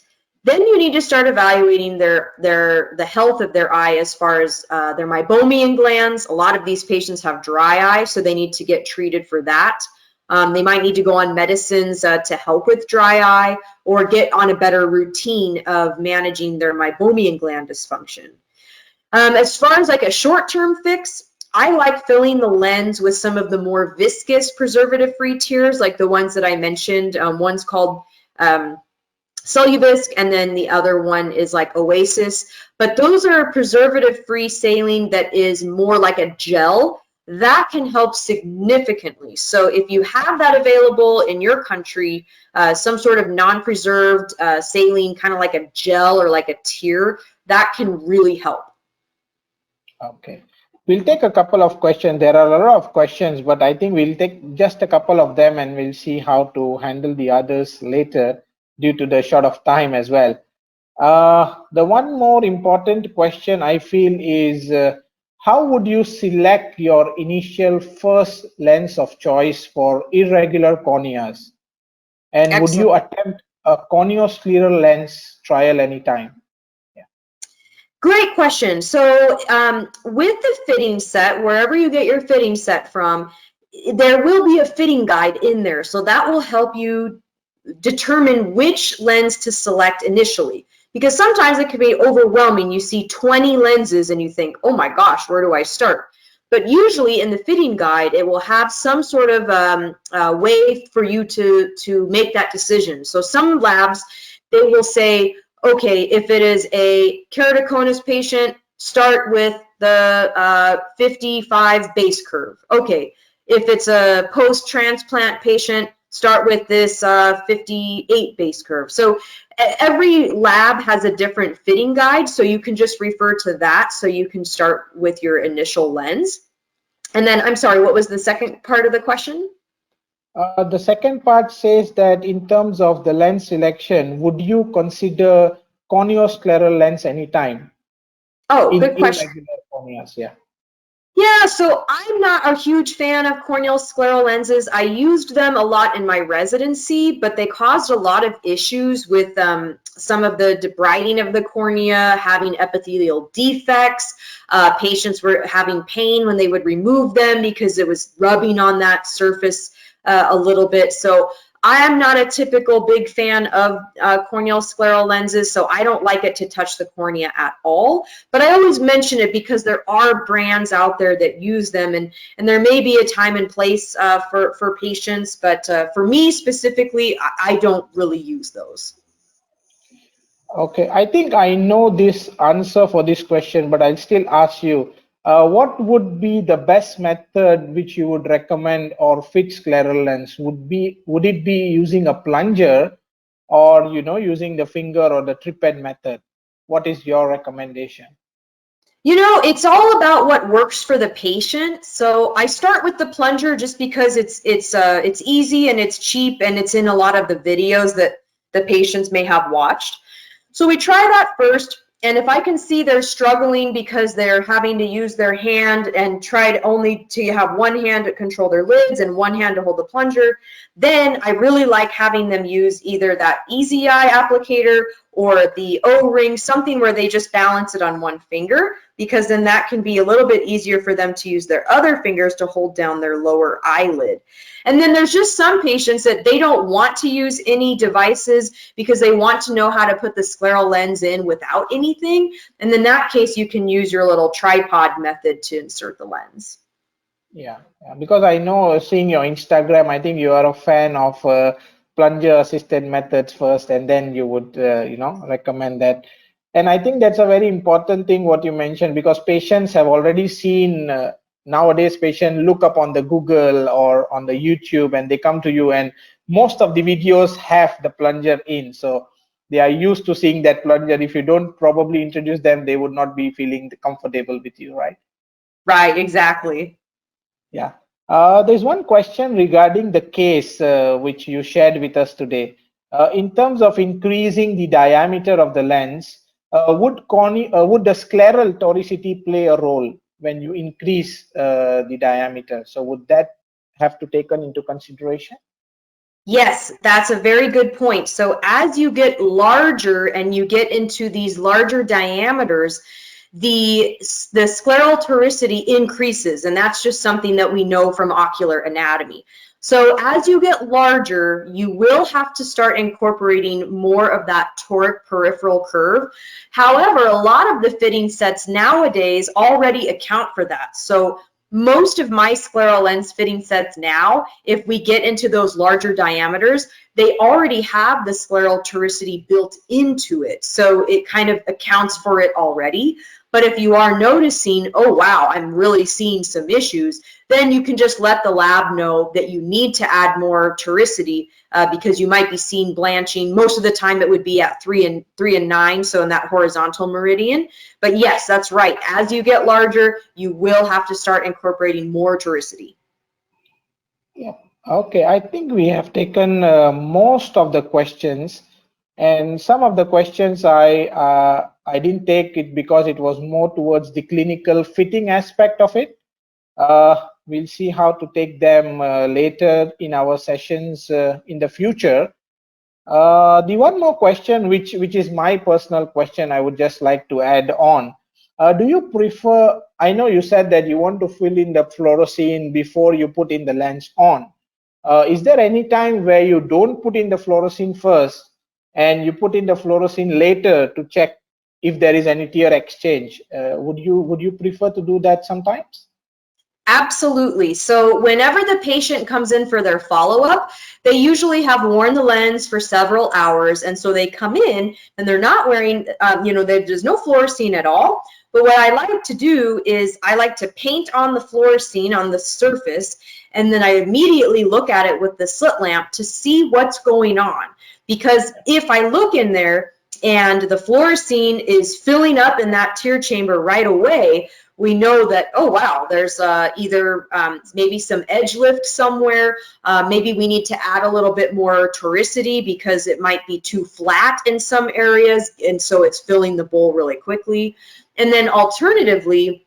[SPEAKER 2] then you need to start evaluating the health of their eye as far as their meibomian glands. A lot of these patients have dry eye, so they need to get treated for that. They might need to go on medicines to help with dry eye, or get on a better routine of managing their meibomian gland dysfunction. As far as like a short-term fix, I like filling the lens with some of the more viscous preservative-free tears, like the ones that I mentioned. One's called Celluvisc, and then the other one is like Oasis. But those are preservative-free saline that is more like a gel. That can help significantly. So if you have that available in your country, some sort of non-preserved saline, kind of like a gel or like a tear, that can really help.
[SPEAKER 1] Okay. We'll take a couple of questions. There are a lot of questions, but I think we'll take just a couple of them, and we'll see how to handle the others later due to the short of time as well. The one more important question I feel is, how would you select your initial first lens of choice for irregular corneas? And
[SPEAKER 2] Excellent.
[SPEAKER 1] Would you attempt a corneoscleral lens trial anytime?
[SPEAKER 2] Great question. So with the fitting set, wherever you get your fitting set from, there will be a fitting guide in there. So that will help you determine which lens to select initially. Because sometimes it can be overwhelming. You see 20 lenses and you think, oh my gosh, where do I start? But usually in the fitting guide, it will have some sort of way for you to make that decision. So some labs, they will say, okay, if it is a keratoconus patient, start with the 55 base curve. Okay, if it's a post-transplant patient, start with this 58 base curve. So every lab has a different fitting guide, so you can just refer to that so you can start with your initial lens. And then, I'm sorry, what was the second part of the question?
[SPEAKER 1] The second part says that in terms of the lens selection, would you consider corneoscleral lens anytime?
[SPEAKER 2] Oh,
[SPEAKER 1] In
[SPEAKER 2] good question.
[SPEAKER 1] irregular corneas, yeah.
[SPEAKER 2] Yeah, so I'm not a huge fan of corneal scleral lenses. I used them a lot in my residency, but they caused a lot of issues with some of the debriding of the cornea, having epithelial defects. Patients were having pain when they would remove them because it was rubbing on that surface a little bit. So I am not a typical big fan of corneal scleral lenses, so I don't like it to touch the cornea at all. But I always mention it because there are brands out there that use them, and there may be a time and place for patients, but for me specifically, I don't really use those.
[SPEAKER 1] Okay, I think I know this answer for this question, but I'll still ask you, what would be the best method which you would recommend or fit scleral lens? Would it be using a plunger or using the finger or the triped method? What is your recommendation?
[SPEAKER 2] You know, it's all about what works for the patient. So I start with the plunger just because it's easy and it's cheap and it's in a lot of the videos that the patients may have watched. So we try that first, and if I can see they're struggling because they're having to use their hand and tried only to have one hand to control their lids and one hand to hold the plunger, then I really like having them use either that Easy Eye applicator or the O-ring, something where they just balance it on one finger, because then that can be a little bit easier for them to use their other fingers to hold down their lower eyelid. And then there's just some patients that they don't want to use any devices because they want to know how to put the scleral lens in without anything. And in that case, you can use your little tripod method to insert the lens.
[SPEAKER 1] Yeah, because I know seeing your Instagram, I think you are a fan of plunger assisted methods first, and then you would, recommend that. And I think that's a very important thing what you mentioned, because patients have already seen, nowadays patients look up on the Google or on the YouTube and they come to you, and most of the videos have the plunger in. So they are used to seeing that plunger. If you don't probably introduce them, they would not be feeling comfortable with you, right?
[SPEAKER 2] Right, exactly.
[SPEAKER 1] Yeah. There's one question regarding the case which you shared with us today. In terms of increasing the diameter of the lens, would the scleral toricity play a role when you increase the diameter? So would that have to taken into consideration?
[SPEAKER 2] Yes, that's a very good point. So as you get larger and you get into these larger diameters, the scleral toricity increases, and that's just something that we know from ocular anatomy. So as you get larger, you will have to start incorporating more of that toric peripheral curve. However, a lot of the fitting sets nowadays already account for that. So most of my scleral lens fitting sets now, if we get into those larger diameters, they already have the scleral toricity built into it. So it kind of accounts for it already. But if you are noticing, oh wow, I'm really seeing some issues, then you can just let the lab know that you need to add more toricity because you might be seeing blanching. Most of the time it would be at 3 and 9, so in that horizontal meridian. But yes, that's right. As you get larger, you will have to start incorporating more toricity.
[SPEAKER 1] Yeah. Okay, I think we have taken most of the questions, and some of the questions I didn't take it because it was more towards the clinical fitting aspect of it. We'll see how to take them later in our sessions in the future. The one more question, which is my personal question, I would just like to add on. Do you prefer? I know you said that you want to fill in the fluorescein before you put in the lens on. Is there any time where you don't put in the fluorescein first and you put in the fluorescein later to check if there is any tear exchange? Would you prefer to do that sometimes?
[SPEAKER 2] Absolutely. So whenever the patient comes in for their follow-up, they usually have worn the lens for several hours. And so they come in and they're not wearing, there's no fluorescein at all. But what I like to do is I like to paint on the fluorescein on the surface, and then I immediately look at it with the slit lamp to see what's going on. Because if I look in there and the fluorescein is filling up in that tear chamber right away, we know that, oh, wow, there's either maybe some edge lift somewhere. Maybe we need to add a little bit more toricity because it might be too flat in some areas, and so it's filling the bowl really quickly. And then alternatively,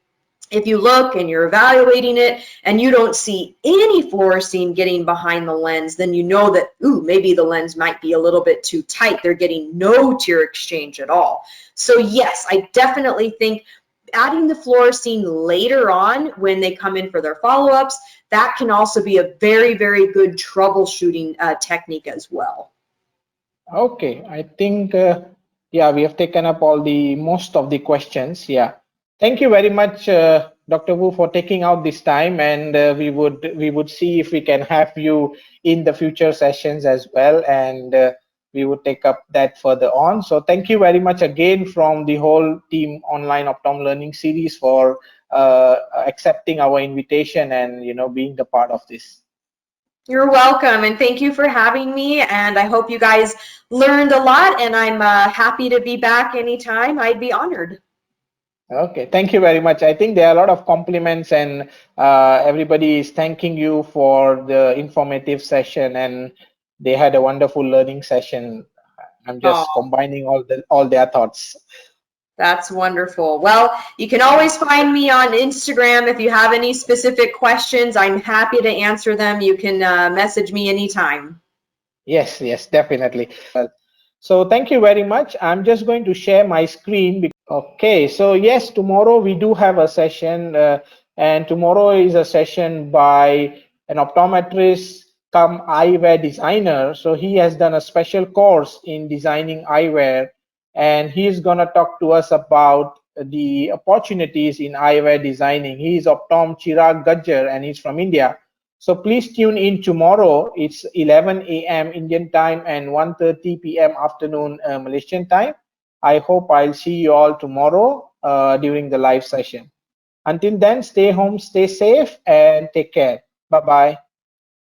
[SPEAKER 2] if you look and you're evaluating it and you don't see any fluorescein getting behind the lens, then you know that, ooh, maybe the lens might be a little bit too tight. They're getting no tear exchange at all. So yes, I definitely think adding the fluorescein later on when they come in for their follow-ups, that can also be a very, very good troubleshooting technique as well.
[SPEAKER 1] Okay, I think, yeah, we have taken up most of the questions. Yeah. Thank you very much, Dr. Wu, for taking out this time, and we would see if we can have you in the future sessions as well, and we would take up that further on. So thank you very much again from the whole team Online Optom Learning Series for accepting our invitation and being the part of this.
[SPEAKER 2] You're welcome, and thank you for having me, and I hope you guys learned a lot, and I'm happy to be back anytime. I'd be honored.
[SPEAKER 1] Okay, thank you very much. I think there are a lot of compliments, and everybody is thanking you for the informative session, and they had a wonderful learning session. I'm just combining all their thoughts.
[SPEAKER 2] That's wonderful. Well, you can always find me on Instagram if you have any specific questions. I'm happy to answer them. You can message me anytime.
[SPEAKER 1] Yes, definitely. So thank you very much. I'm just going to share my screen. Okay, so yes, tomorrow we do have a session, and tomorrow is a session by an optometrist come eyewear designer. So he has done a special course in designing eyewear, and he's gonna talk to us about the opportunities in eyewear designing. He's Optom Chirag Gajjar, and he's from India. So please tune in tomorrow. It's 11 a.m. Indian time and 1:30 p.m. afternoon Malaysian time. I hope I'll see you all tomorrow during the live session. Until then, stay home, stay safe, and take care. Bye-bye.